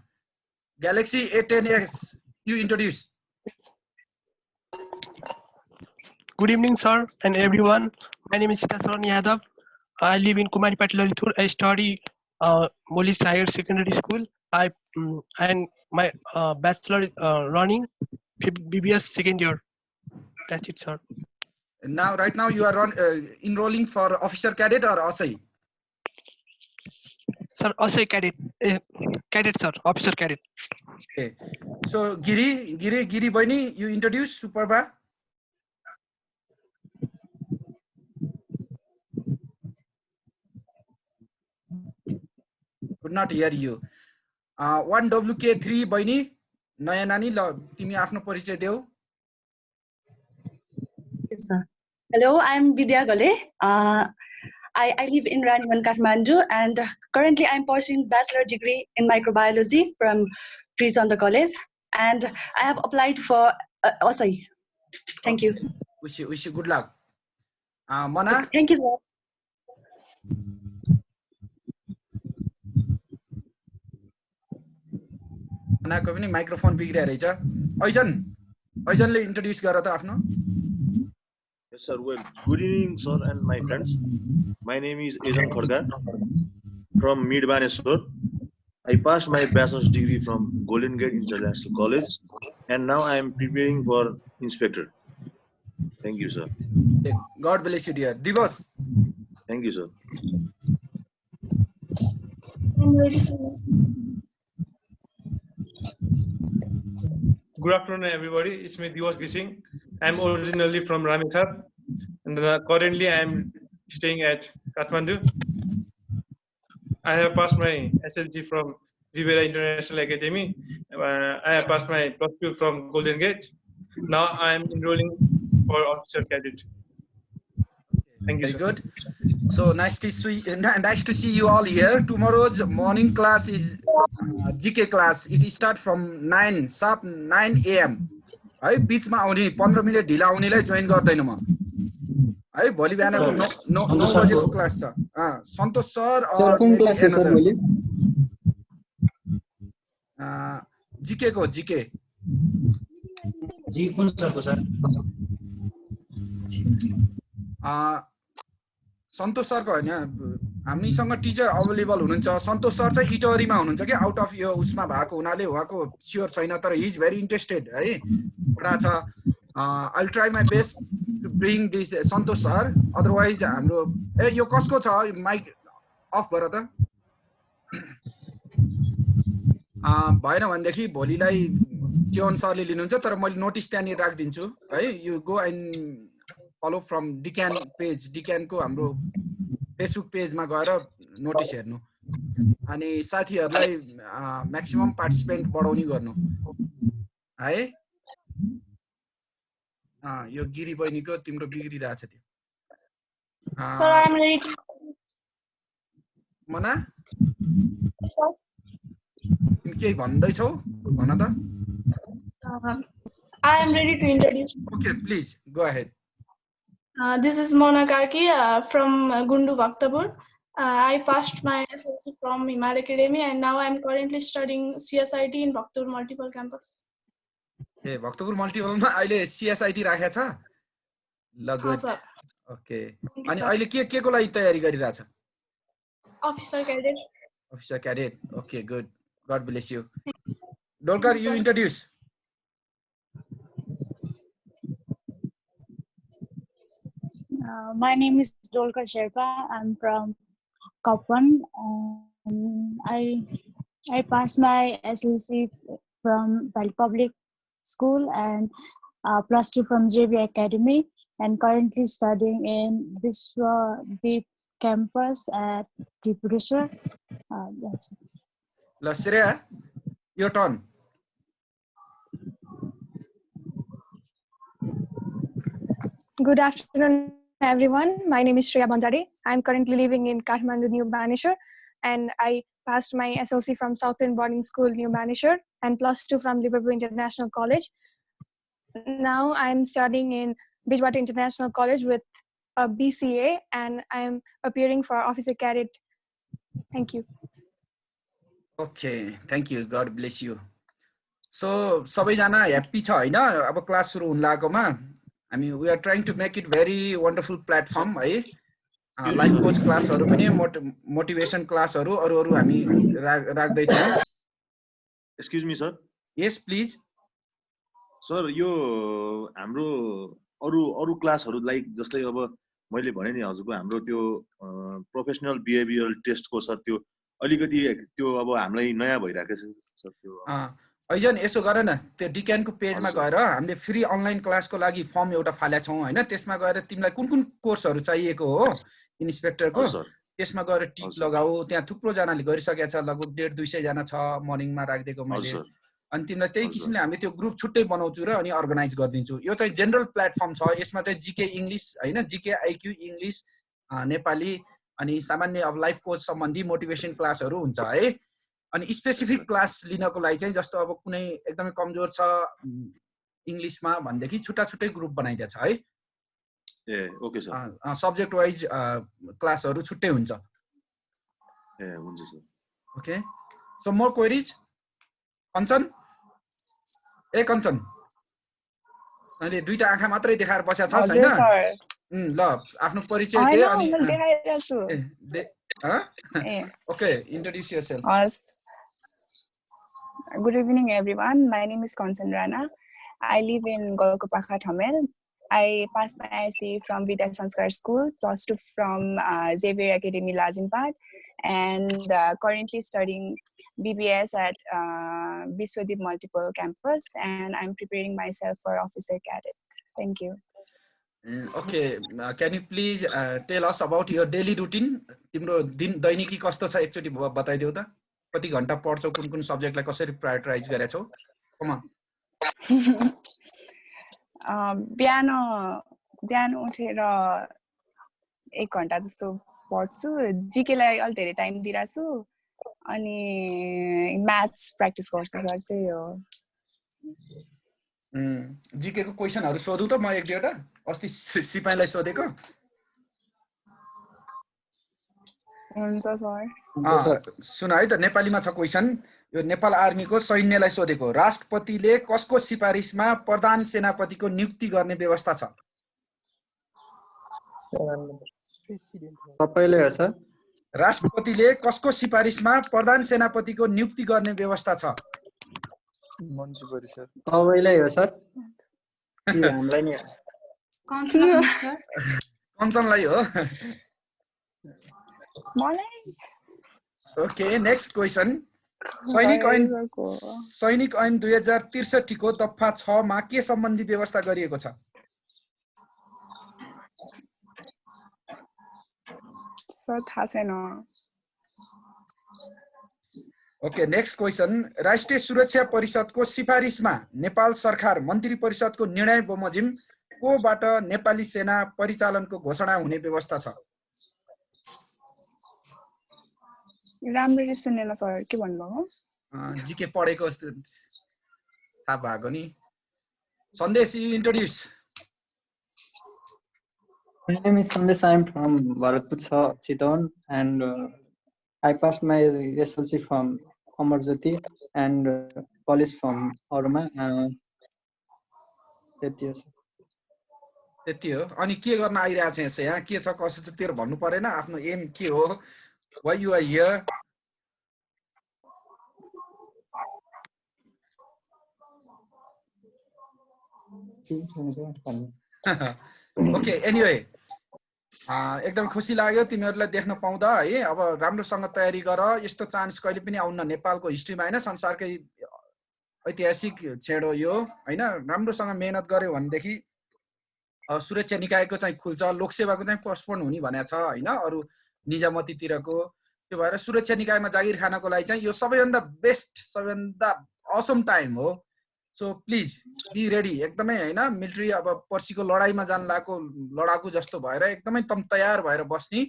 Galaxy A10s, you introduce. Good evening, sir, and everyone. My name is Sitasaran Yadav. I live in Kumari Patil Lalitur. I study Molis Higher Secondary School. And my bachelor running BBS second year. That's it, sir. Now, right now, you are enrolling for officer cadet or ASAI? Sir, ASAI cadet. Cadet, sir. Officer cadet. Okay. So, Giri Baini, you introduce Superba. could not hear you. 1WK3 बहिनी नयाँ नानी ल तिमी आफ्नो परिचय देऊ. Yes, sir. Hello, I'm Vidya Gale. I live in Raniman, Kathmandu, and currently I'm pursuing bachelor degree in microbiology from Trisanta College, and I have applied for. Sorry. Thank you. Wish you good luck. Mana. Thank you, sir. मनाको पनि microphone बिग्रिया रहेछ. ऐजनले introduce गर त आफ्नो. Yes, sir. Well, good evening, sir, and my friends. My name is Ejan Khadka from Midbaneswar. I passed my bachelor's degree from Golden Gate International College, and now I am preparing for inspector. Thank you, sir. God bless you, dear. Divas. Thank you, sir. Good afternoon, everybody. It's me, Divas Gising. I'm originally from Ramithar, and currently I'm staying at Kathmandu. I have passed my SLG from Rivera International Academy. I have passed my plus 2 from Golden Gate. Now I'm enrolling for officer cadet. Thank you. Very good. So nice to see you all here. Tomorrow's morning class is GK class. It starts from 9 sharp 9 AM. है बीचमा आउने 15 minute ढिला आउनेलाई join गर्दैन म है भोलि बिहानको 9 बजेको क्लास छ. सन्तोष सर और कुन क्लास हो सर भोलि? जीके को जीके जी कुन सर को सर? सन्तोष सर को हैन, हामीसँग टिचर अवेलेबल हुनुहुन्छ. सन्तोष सर चाहिँ इटरीमा हुनुहुन्छ कि आउट अफ यो उसमा भएको हुनाले उहाँको स्योर छैन, तर ही इज भेरी इन्ट्रेस्टेड है. कुरा छ I will try my best to bring this Santosh sir. Otherwise हाम्रो यो कसको छ माइक अफ गर त. भएन भनेदेखि भोलिलाई चिवन सरले लिनुहुन्छ, तर मैले नोटिस त्यहाँनिर राखिदिन्छु है. You go and follow from डिक्यान पेज. डिक्यानको हाम्रो फेसबुक पेजमा गएर नोटिस हेर्नु अनि साथीहरूलाई म्याक्सिमम पार्टिसिपेन्ट बढाउने गर्नु है. यो गिरी बहिनीको तिम्रो बिग्रिरहेछ त्यो. मना तिमी केही भन्दैछौ भन त. I am ready to introduce. Okay, please go ahead. This is Mona Karki from Gundu Bhaktapur. I passed my SLC from Himal Academy and now I am currently studying CSIT in Bhaktapur Multiple Campus. ए भक्तपुर मल्टिपलमा अहिले CSIT राखेको छ ल. Good. Okay. अनि अहिले के को लागि तयारी गरिरहेछ? Officer cadet. Officer cadet. Okay, good. God bless you. Dolkar, you introduce. My name is Dolkar Sherpa. I'm from Kopan. I passed my SLC from Valley Public School and plus 2 from JB Academy, and currently studying in Vishwadeep campus at Tripureshwar. That's it. Shreya, your turn. Good afternoon, everyone. My name is Shreya Banjari. I'm currently living in Kathmandu, New Baneswar, and I passed my SLC from Southland Boarding School, New Baneswar, and plus 2 from Liverpool International College. Now I'm studying in Bridgewater International College with a BCA, and I'm appearing for Officer Cadet. Thank you. Okay, thank you. God bless you. So, सबैजना happy छ हैन? अब class सुरु हुन लागेकोमा हामी we are trying to make it very wonderful platform है. Life coach क्लासहरु पनि motivation क्लासहरु अरु हामी राख्दै छौं. Excuse me, sir. Yes, please. Sir, यो हाम्रो अरु क्लासहरु लाइक जस्तै अब मैले भने नि हजुरको हाम्रो त्यो प्रोफेसनल बिहेभियरल टेस्टको सर त्यो अलिकति त्यो अब हामीलाई नयाँ भइराको छ सर त्यो. ऐजन यसो गर न, त्यो डिक्यानको पेजमा गएर हामीले फ्री अनलाइन क्लासको लागि फर्म एउटा फालेका छौं हैन. त्यसमा गएर तिमीलाई कुन कोर्सहरु चाहिएको हो इन्स्पेक्टरको त्यसमा गएर टिक लगाऊ त्यहाँ थुप्रो जनाले गरिसकेको छ लगभग 150-200 जना छ मर्निङमा राखिदिएको मैले अनि तिमीलाई त्यही किसिमले हामी त्यो ग्रुप छुट्टै बनाउँछु र अनि अर्गनाइज गरिदिन्छु यो चाहिँ जेनरल प्लेटफर्म छ यसमा चाहिँ जीके इंग्लिश हैन जीके आईक्यू इंग्लिश नेपाली अनि सामान्य अब लाइफ कोच सम्बन्धी मोटिभेसन क्लासहरु हुन्छ है अनि स्पेसिफिक क्लास लिनको लागि चाहिँ जस्तो अब कुनै एकदमै कमजोर छ इंग्लिशमा भन्देखि छुट्टा छुट्टै ग्रुप बनाइदिया छ है ए ओके सर सब्जेक्ट वाइज क्लासहरु छुट्टै हुन्छ ए हुन्छ sir okay so more queries Kanchan ए कञ्चन अहिले दुईटा आँखा मात्रै देखाएर बसेको छ हैन ल आफ्नो परिचय दे अनि okay introduce yourself Good evening, everyone. My name is Kanchan Rana. I live in Golkopakha, Thamel. I passed my ISC from Vidya Sanskar School, +2 from Xavier Academy, Lazimpad, and currently studying BBS at Biswadeep Multiple Campus, and I'm preparing myself for Officer Cadet. Thank you. Okay, can you please tell us about your daily routine? तिम्रो दिन दैनिकी कस्तो छ एकचोटी बताइदेऊ त कति घण्टा पढ्छौ कुन कुन सब्जेक्टलाई कसरी प्रायोरिटाइज गरेछौ कम बिहान उठेर 1 घण्टा जस्तो पढ्छु जीके लाई अलि धेरै टाइम दिइराछु अनि म्याथ्स प्र्याक्टिस गर्छु सर त्यही हो जीके को क्वेशनहरु सोधौ त म एक दुईवटा अस्ति सिपाहीलाई सोधेको हुन्छ सर सुन है त नेपालीमा छ क्वेशन यो नेपाल आर्मीको सैन्यलाई सोधेको राष्ट्रपतिले कसको सिफारिसमा प्रधान सेनापतिको नियुक्ति गर्ने व्यवस्था छ तपाईले हो सर राष्ट्रपतिले कसको सिफारिसमा प्रधान सेनापतिको नियुक्ति गर्ने व्यवस्था छ मन्त्री परिषद तपाईले हो सर हामीलाई नि कञ्चनलाई हो मलाई ओके नेक्स्ट क्वेशन सैनिक ऐन 2063 को दफा 6 मा के सम्बन्धी व्यवस्था गरिएको छ सर थाहा छैन ओके नेक्स्ट क्वेशन राष्ट्रिय सुरक्षा परिषदको सिफारिसमा नेपाल सरकार मन्त्री परिषदको निर्णय बमोजिम कोबाट नेपाली सेना परिचालनको घोषणा हुने व्यवस्था छ राम्ररी सुनेन सर के भन्नुभयो जीके पढेको थाहा भएको नि सन्देश you introduce My name is Sandesh. I am from Bharatpur Chittagong and I passed my SLC from Amarjyoti and college from Orma. त्यति हो अनि के गर्न आइरहेछ यहाँ के छ कसो छ तेरो भन्नु परेन आफ्नो एम के हो why you are here okay anyway एकदम खुसी लाग्यो तिमीहरुलाई देख्न पाउँदा है अब राम्रोसँग तयारी गर यस्तो चान्स कहिले पनि आउन्न नेपालको हिस्ट्रीमा हैन संसारकै ऐतिहासिक छेड हो यो हैन राम्रोसँग मेहनत गर्यो भनेदेखि सुरक्षा निकायको चाहिँ खुल्छ लोकसेवाको चाहिँ पोस्टपोन हुने भनेको छ हैन अरु निजामतीतिरको त्यो भएर सुरक्षा निकायमा जागिर खानको लागि चाहिँ यो सबैभन्दा बेस्ट सबैभन्दा असम टाइम हो सो प्लिज बी रेडी एकदमै हैन मिलिट्री अब पर्सीको लडाईमा जान लागेको लडाकु जस्तो भएर एकदमै तम तयार भएर बस्नी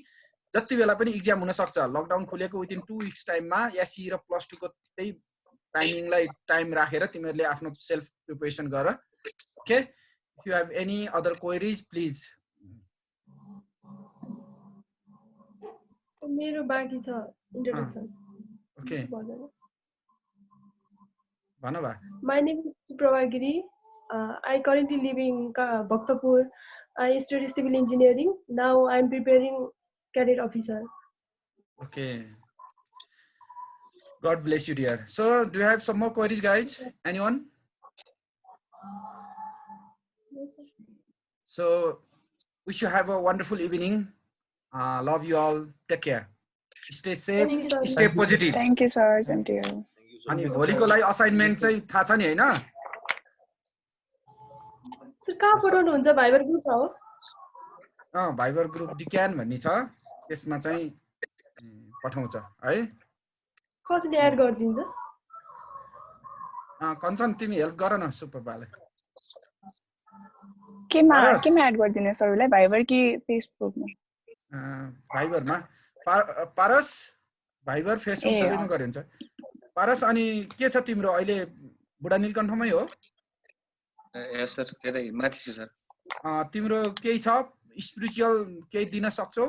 जति बेला पनि एक्जाम हुन सक्छ लकडाउन खुलेको विदिन 2 वीक्स टाइममा एससी र +2 को त्यही टाइमिङलाई टाइम राखेर तिमीहरुले आफ्नो सेल्फ प्रिपरेसन गर okay if you have any other queries please मेरो बाँकी छ इन्ट्रोडक्सन ओके भन बा My name is Suprabha Giri. I currently live in Bhaktapur. I study civil engineering. Now I am preparing cadet officer. Okay. God bless you, dear. So, do you have some more queries, guys? Anyone? Yes, sir. So, wish you have a wonderful evening. Love you all. Take care. Stay safe. Stay positive. Thank you, sir. Same to you. अनि भोलिको लागि assignment चाहिँ थाहा छ नि हैन sir कहाँ पढाउनु हुन्छ भाइबर ग्रुप छ हो भाइबर ग्रुप डिक्यान भन्ने छ त्यसमा चाहिँ पठाउँछ है। कसले एड गरिदिन्छ? कञ्चन तिमी हेल्प गर न सुपरबाले। केमा एड गरिदिने सरलाई, भाइबर कि फेसबुकमा? भाइबरमा। पारस भाइबर फेसबुक त पनि गरिन्छ। पारस अनि के छ तिम्रो अहिले? बुढा नीलकण्ठमै हो? यस सर, यतै माथि छु सर। तिम्रो केही छ स्पिरिचुअल केही दिन सक्छौ?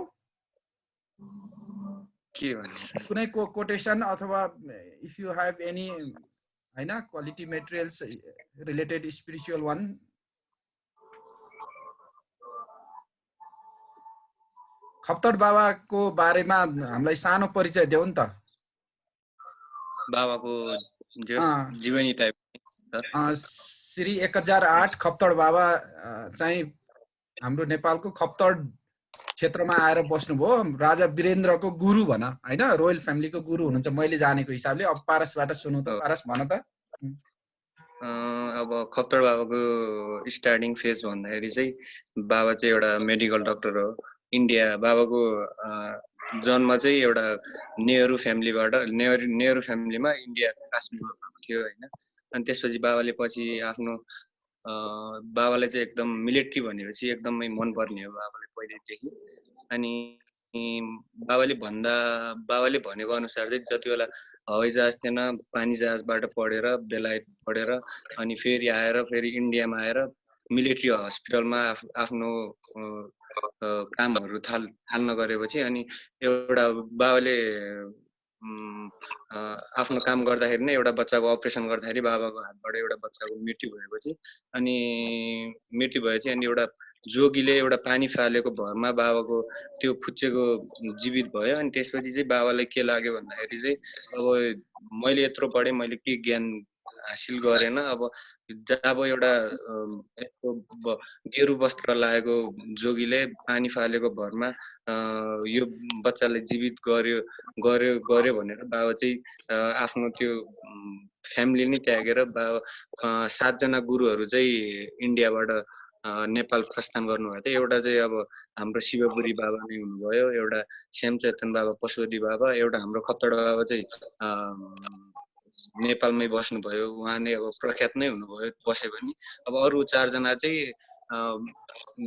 के भन्ने सर? कुनै कोटेसन अथवा इफ यु हैव एनी हैन quality materials related spiritual one? Khaptad बाबाको बारेमा हामीलाई सानो परिचय देऊ नि त। बाबाको जीवनी टाइप श्री 1008 खप्तड बाबा चाहिँ हाम्रो नेपालको खप्तड क्षेत्रमा आएर बस्नुभयो। राजा वीरेन्द्रको गुरु भन हैन, रोयल फ्यामिलीको गुरु हुनुहुन्छ मैले जानेको हिसाबले। अब पारसबाट सुनौ त। पारस भन त। अब खप्तड बाबाको स्टार्टिङ फेज भन्दाखेरि चाहिँ बाबा चाहिँ एउटा मेडिकल डक्टर हो। इन्डिया बाबाको जन्म चाहिँ एउटा नेहरू फ्यामिलीबाट, नेहरू फ्यामिलीमा इन्डिया काश्मीरमा भएको थियो हैन। अनि त्यसपछि बाबाले पछि आफ्नो बाबालाई चाहिँ एकदम मिलिट्री भनेपछि एकदमै मनपर्ने हो बाबालाई पहिलेदेखि। अनि बाबाले भनेको अनुसार चाहिँ जति बेला हवाई जहाज थिएन, पानी जहाजबाट पढेर बेलायत पढेर अनि फेरि आएर फेरि इन्डियामा आएर मिलिट्री हस्पिटलमा आफ्नो कामहरू थाल्न गरेपछि अनि एउटा बाबाले आफ्नो काम गर्दाखेरि नै एउटा बच्चाको अपरेसन गर्दाखेरि बाबाको हातबाट एउटा बच्चाको मृत्यु भएपछि अनि एउटा जोगीले एउटा पानी फालेको भरमा बाबाको त्यो फुच्चेको जीवित भयो। अनि त्यसपछि चाहिँ बाबालाई के लाग्यो भन्दाखेरि चाहिँ अब मैले यत्रो पढेँ, मैले के ज्ञान हासिल गरेन, अब एउटा गेरु वस्त्र लागेको जोगीले पानी फालेको भरमा यो बच्चालाई जीवित गर्यो भनेर बाबा चाहिँ आफ्नो त्यो फ्यामिली नै त्यागेर बाबा 7 जना गुरुहरू चाहिँ इन्डियाबाट नेपाल प्रस्थान गर्नुभएको थियो। एउटा चाहिँ अब हाम्रो शिवपुरी बाबा नै हुनुभयो, एउटा श्यामचेतन बाबा पशुपति बाबा, एउटा हाम्रो खप्तड बाबा चाहिँ नेपालमै बस्नुभयो। उहाँ नै अब प्रख्यात नै हुनुभयो बसे पनि। अब अरू 4 जना चाहिँ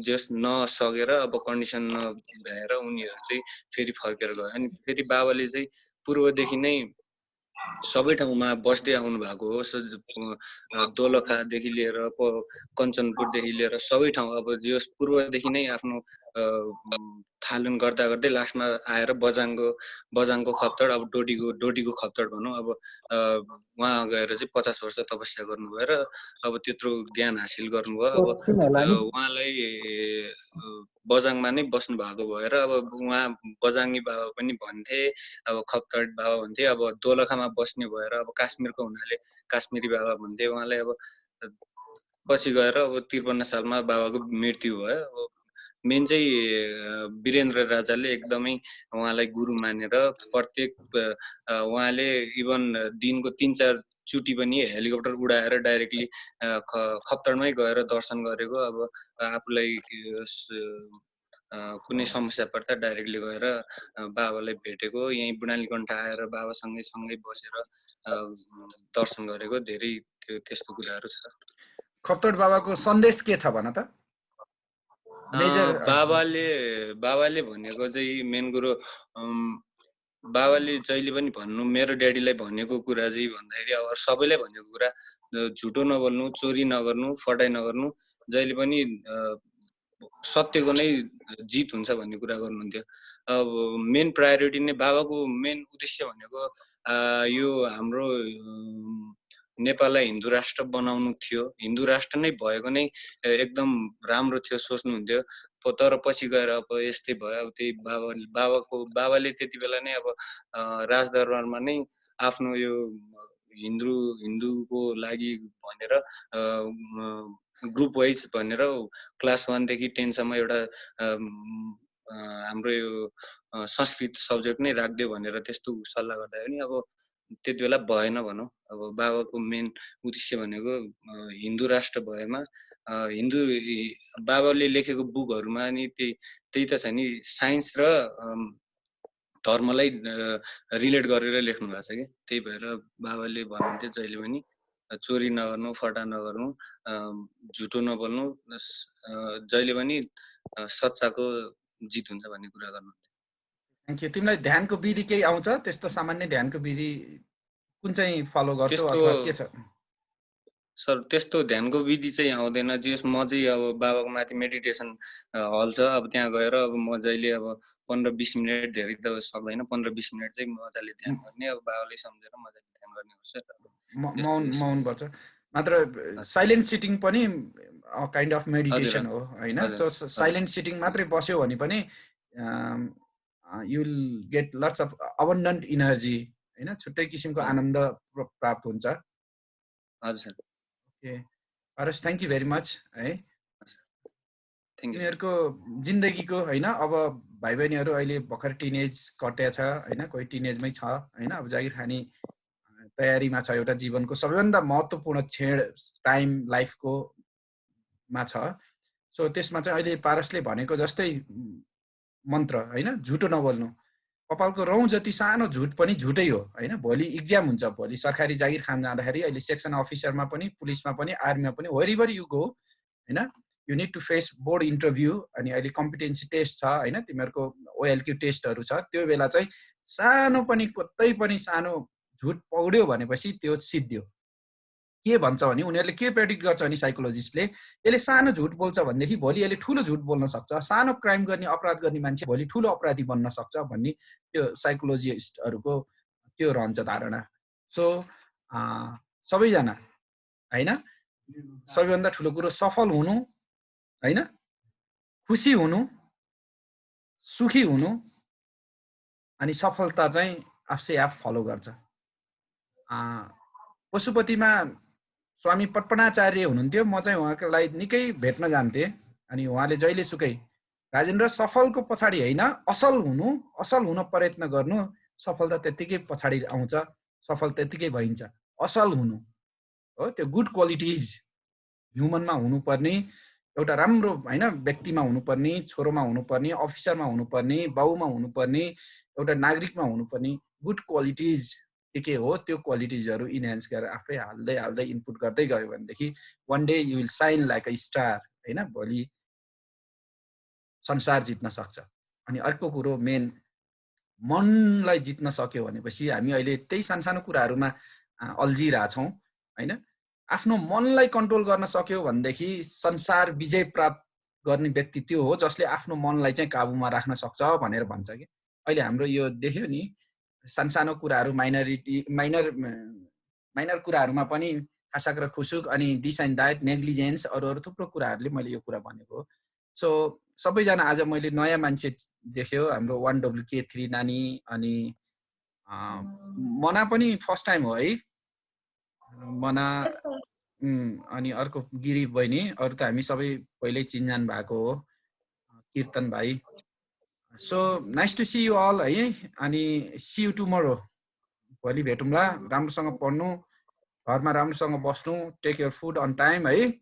जस नसकेर अब कन्डिसन नभएर उनीहरू चाहिँ फेरि फर्केर गयो। अनि फेरि बाबाले चाहिँ पूर्वदेखि नै सबै ठाउँमा बस्दै आउनु भएको हो। दोलखादेखि लिएर कञ्चनपुरदेखि लिएर सबै ठाउँ अब जस पूर्वदेखि नै आफ्नो थालन गर्दा गर्दै लास्टमा आएर बजाङको खप्तड, अब डोटीको खप्तड भनौँ। अब उहाँ गएर चाहिँ 50 वर्ष तपस्या गर्नुभयो र अब त्यत्रो ज्ञान हासिल गर्नुभयो। अब उहाँलाई बजाङमा नै बस्नु भएको भएर अब उहाँ बजाङी बाबा पनि भन्थे, अब खप्तड बाबा भन्थे। अब दोलखामा बस्ने भएर अब काश्मीरको हुनाले काश्मीरी बाबा भन्थे उहाँलाई। अब पछि गएर अब 53 सालमा बाबाको मृत्यु भयो। अब मेन चाहिँ वीरेन्द्र राजाले एकदमै उहाँलाई गुरु मानेर प्रत्येक उहाँले इभन दिनको 3-4 चुटी पनि हेलिकप्टर उडाएर डाइरेक्टली खप्तडमै गएर दर्शन गरेको। अब आफूलाई कुनै समस्या पर्दा डाइरेक्टली गएर बाबालाई भेटेको, यहीँ बुढानीलकण्ठ आएर बाबासँगै बसेर दर्शन गरेको, धेरै त्यस्तो कुराहरू छ। खप्तड बाबाको सन्देश के छ भन त? बाबाले भनेको चाहिँ मेन कुरो बाबाले जहिले पनि भन्नु, मेरो ड्याडीलाई भनेको कुरा चाहिँ भन्दाखेरि अब सबैलाई भनेको कुरा झुटो नबोल्नु, चोरी नगर्नु, फटाइ नगर्नु, जहिले पनि सत्यको नै जित हुन्छ भन्ने कुरा गर्नुहुन्थ्यो। अब मेन प्रायोरिटी नै बाबाको मेन उद्देश्य भनेको यो हाम्रो नेपाललाई हिन्दू राष्ट्र बनाउनु थियो। हिन्दू राष्ट्र नै भएको नै एकदम राम्रो थियो सोच्नुहुन्थ्यो। तर पछि गएर अब यस्तै भयो। अब त्यही बाबाले त्यति बेला नै अब राजदरबारमा नै आफ्नो यो हिन्दूको लागि भनेर ग्रुप वाइज भनेर क्लास 1 देखि 10 सम्म एउटा हाम्रो यो संस्कृत सब्जेक्ट नै राख्दियो भनेर त्यस्तो सल्लाह गर्दा पनि अब त्यति बेला भएन भनौँ। अब बाबाको मेन उद्देश्य भनेको हिन्दू राष्ट्र भएमा बाबाले लेखेको बुकहरूमा नि त्यही त छ नि, साइन्स र धर्मलाई रिलेट गरेर लेख्नु भएको छ कि त्यही भएर बाबाले भन्नुहुन्थ्यो जहिले पनि चोरी नगर्नु, फटा नगर्नु, झुटो नबोल्नु, जहिले पनि सच्चाको जित हुन्छ भन्ने कुरा गर्नुहुन्थ्यो। Thank you. तिमीलाई ध्यानको विधि केही आउँछ त्यस्तो सामान्य ध्यानको विधि कुन चाहिँ फलो गर्छौ अथवा के छ? सर त्यस्तो ध्यानको विधि चाहिँ आउँदैन। जस म चाहिँ अब बाबाको माथि मेडिटेसन हल छ, अब त्यहाँ गएर अब म जहिले अब 15-20 मिनट, धेरै त सक्दैन, 15-20 मिनट चाहिँ मजाले ध्यान गर्ने, अब बाबाले सम्झेर मजाले ध्यान गर्ने गर्छ। मौन बस्छ मात्र। साइलेन्ट सिटिङ पनि काइन्ड अफ मेडिटेसन हो हैन? सो साइलेन्ट सिटिङ मात्रै बस्यो भने पनि you will get lots of abundant energy हैन? छुट्टै किसिमको आनन्द प्राप्त हुन्छ। हजुर sir. Okay Paras, thank you very much है। तिमीहरूको जिन्दगीको हैन, अब भाइ बहिनीहरू अहिले भर्खर टिनेज कट्या छ हैन, कोही टिनेजमै छ हैन, अब जागिर खाने तयारीमा छ, एउटा जीवनको सबैभन्दा महत्त्वपूर्ण क्षण टाइम लाइफको मा छ। सो त्यसमा चाहिँ अहिले पारसले भनेको जस्तै मन्त्र हैन, झुटो नबोल्नु। कपालको रौँ जति सानो झुट पनि झुटै हो हैन। भोलि इक्जाम हुन्छ, भोलि सरकारी जागिर खान जाँदाखेरि, अहिले सेक्सन अफिसरमा पनि, पुलिसमा पनि, आर्मीमा पनि, वेयरएभर यु गो हैन, you need to face board interview. अनि अहिले कम्पिटेन्सी टेस्ट छ हैन, तिमीहरूको OLQ टेस्टहरू छ। त्यो बेला चाहिँ सानो पनि, कतै पनि सानो झुट पौड्यो भनेपछि त्यो सिद्धियो। के भन्छ भने उनीहरूले के प्रेडिक्ट गर्छ भने साइकोलोजिस्टले, यसले सानो झुट बोल्छ भनेदेखि भोलि यसले ठुलो झुट बोल्न सक्छ, सानो क्राइम गर्ने, अपराध गर्ने मान्छे भोलि ठुलो अपराधी बन्न सक्छ भन्ने त्यो साइकोलोजिस्टहरूको त्यो रहन्छ धारणा। सो सबैजना हैन, सबैभन्दा ठुलो कुरो सफल हुनु हैन, खुसी हुनु, सुखी हुनु, अनि सफलता चाहिँ आफै आफ फलो गर्छ। पशुपतिमा स्वामी पटपनाचार्य हुनुहुन्थ्यो, म चाहिँ उहाँलाई निकै भेट्न जान्थेँ। अनि उहाँले जहिले सुकै, राजेन्द्र सफलको पछाडि होइन, असल हुन प्रयत्न गर्नु, सफलता त्यतिकै पछाडि आउँछ, सफल त्यतिकै भइन्छ। असल हुनु हो, त्यो गुड क्वालिटिज ह्युमनमा हुनुपर्ने, एउटा राम्रो हैन व्यक्तिमा हुनुपर्ने, छोरोमा हुनुपर्ने, अफिसरमा हुनुपर्ने, बाउमा हुनुपर्ने, एउटा नागरिकमा हुनुपर्ने गुड क्वालिटिज के हो, त्यो क्वालिटिजहरू इन्हान्स गरेर आफै हाल्दै इनपुट गर्दै गयो भनेदेखि one day you will shine like a star हैन, भोलि संसार जित्न सक्छ। अनि अर्को कुरो मेन, मनलाई जित्न सक्यो भनेपछि हामी अहिले त्यही सानो कुराहरूमा अल्झिरहेछौँ हैन। आफ्नो मनलाई कन्ट्रोल गर्न सक्यो भनेदेखि संसार विजय प्राप्त गर्ने व्यक्ति त्यो हो जसले आफ्नो मनलाई चाहिँ काबुमा राख्न सक्छ भनेर भन्छ कि। अहिले हाम्रो यो देख्यो नि, सानो कुराहरू, माइनर कुराहरूमा पनि खासक र खुसुक, अनि दिस एन्ड द्याट, नेग्लिजेन्स, अरू थुप्रो कुराहरूले मैले यो कुरा भनेको। सो सबैजना आज मैले नयाँ मान्छे देख्यो, हाम्रो 1WK3 नानी, अनि मना पनि फर्स्ट टाइम हो है, मना। अनि अर्को गिरी बहिनी, अरू त हामी सबै पहिल्यै चिनजान भएको हो, कीर्तन भाइ। So nice to see you all है, अनि सी यु टुमोरो। भोलि भेटौँला। राम्रोसँग पढ्नु, घरमा राम्रोसँग बस्नु, take your food on time है,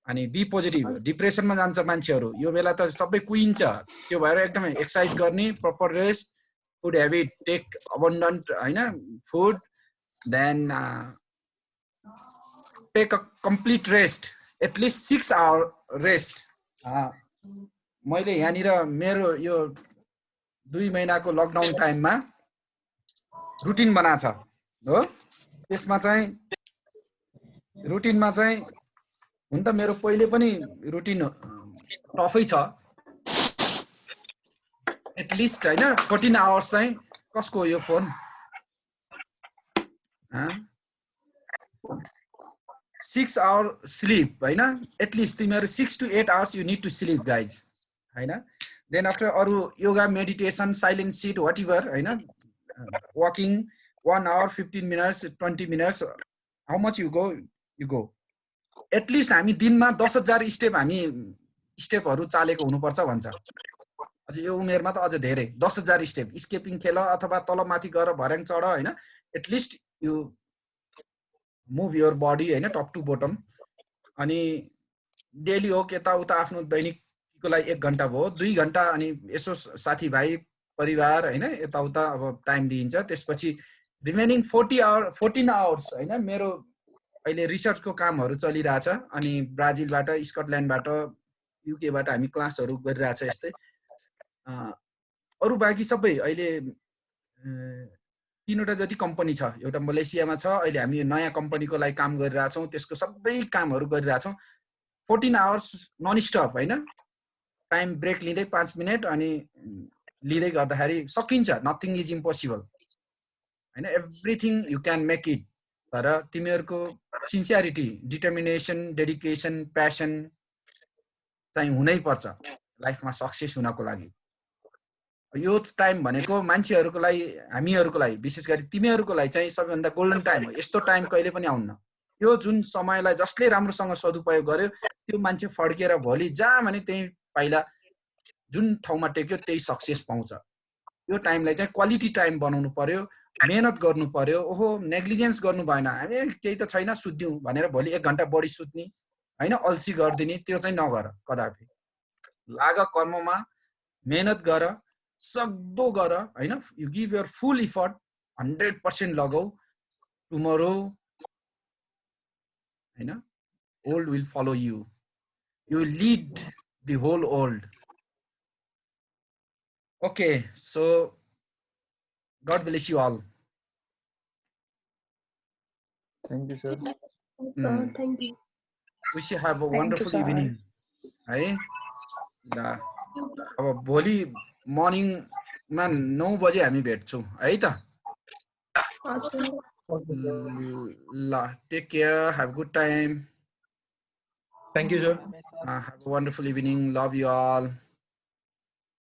अनि बी पोजिटिभ। डिप्रेसनमा जान्छ मान्छेहरू, यो बेला त सबै कुहिन्छ, त्यो भएर एकदमै एक्सर्साइज गर्ने, proper rest, food habit, take abundant हैन food, then take a complete rest, at least 6 hour rest. मैले यहाँनिर मेरो यो 2 महिनाको लकडाउन टाइममा रुटिन बनाएको छ हो। त्यसमा चाहिँ रुटिनमा चाहिँ हुन त मेरो पहिले पनि रुटिन टफै छ, एटलिस्ट हैन 14 आवर्स चाहिँ कसको यो फोन 6 आवर स्लिप हैन, एटलिस्ट तिमीहरू 6 to 8 hours you need to sleep guys हैन। देन आफ्टर अरू yoga, meditation, silent sit, whatever हैन, walking 1 hour 15 minutes 20 minutes, how much you go. At least हामी दिनमा 10,000 स्टेप हामी स्टेपहरू चालेको हुनुपर्छ भन्छ। अझ यो उमेरमा त अझ धेरै 10,000 स्टेप, स्केपिङ खेल अथवा तलमाथि गएर भर्याङ चढ हैन, at least you move your body हैन, टप टु बोटम। अनि डेली हो यताउता आफ्नो दैनिकको लागि 1 घण्टा भयो, 2 घण्टा, अनि यसो साथीभाइ परिवार हैन यताउता अब टाइम दिइन्छ त्यसपछि रिमेनिङ 14 आवर्स हैन मेरो अहिले रिसर्चको कामहरु चलिरहेछ अनि ब्राजिलबाट स्कटल्यान्डबाट युकेबाट हामी क्लासहरु गरिरहेछ यस्तै अरु बाँकी सबै अहिले 3 वटा जति कम्पनी छ एउटा मलेसियामा छ अहिले हामी नयाँ कम्पनीको लागि काम गरिरहेछौं त्यसको सबै कामहरु गरिरहेछौं 14 आवर्स नन स्टप हैन टाइम ब्रेक लिँदै 5 मिनेट अनि लिँदै गर्दाखेरि सकिन्छ नथिङ इज इम्पोसिबल हैन everything you can make it तर तिमीहरुको सिन्सियरिटी डिटर्मिनेसन डेडिकेसन प्यासन चाहिँ हुनै पर्छ लाइफमा सक्सेस हुनको लागि यो टाइम भनेको मान्छेहरुको लागि हामीहरुको लागि विशेष गरी तिमीहरुको लागि चाहिँ सबैभन्दा गोल्डन टाइम हो यस्तो टाइम कहिले पनि आउन्न यो जुन समयलाई जसले राम्रोसँग सदुपयोग गर्यो त्यो मान्छे फड्केर भोलि जहाँ भने त्यही पाइला जुन ठाउँमा टेक्यो त्यही सक्सेस पाउँछ यो टाइमलाई चाहिँ क्वालिटी टाइम बनाउनु पर्यो मेहनत गर्नु पर्यो ओहो नेग्लिजेन्स गर्नु भएन हामी केही त छैन सुत्दियौ भनेर भोलि 1 घण्टा बढी सुत्नी हैन अल्सी गर्दिनी त्यो चाहिँ नगर कदापि लाग कर्ममा मेहनत गर सक्दो गर हैन you give your full effort 100% लगाऊ टुमरो हैन world will follow you you lead the whole world okay so God bless you all. Thank you, sir. Thank you. Wish you have a wonderful evening. है ल अब भोलि morning मा 9 बजे हामी भेट्छौं है त ल take care have good time Thank you, sir. Have a wonderful evening. Love you all.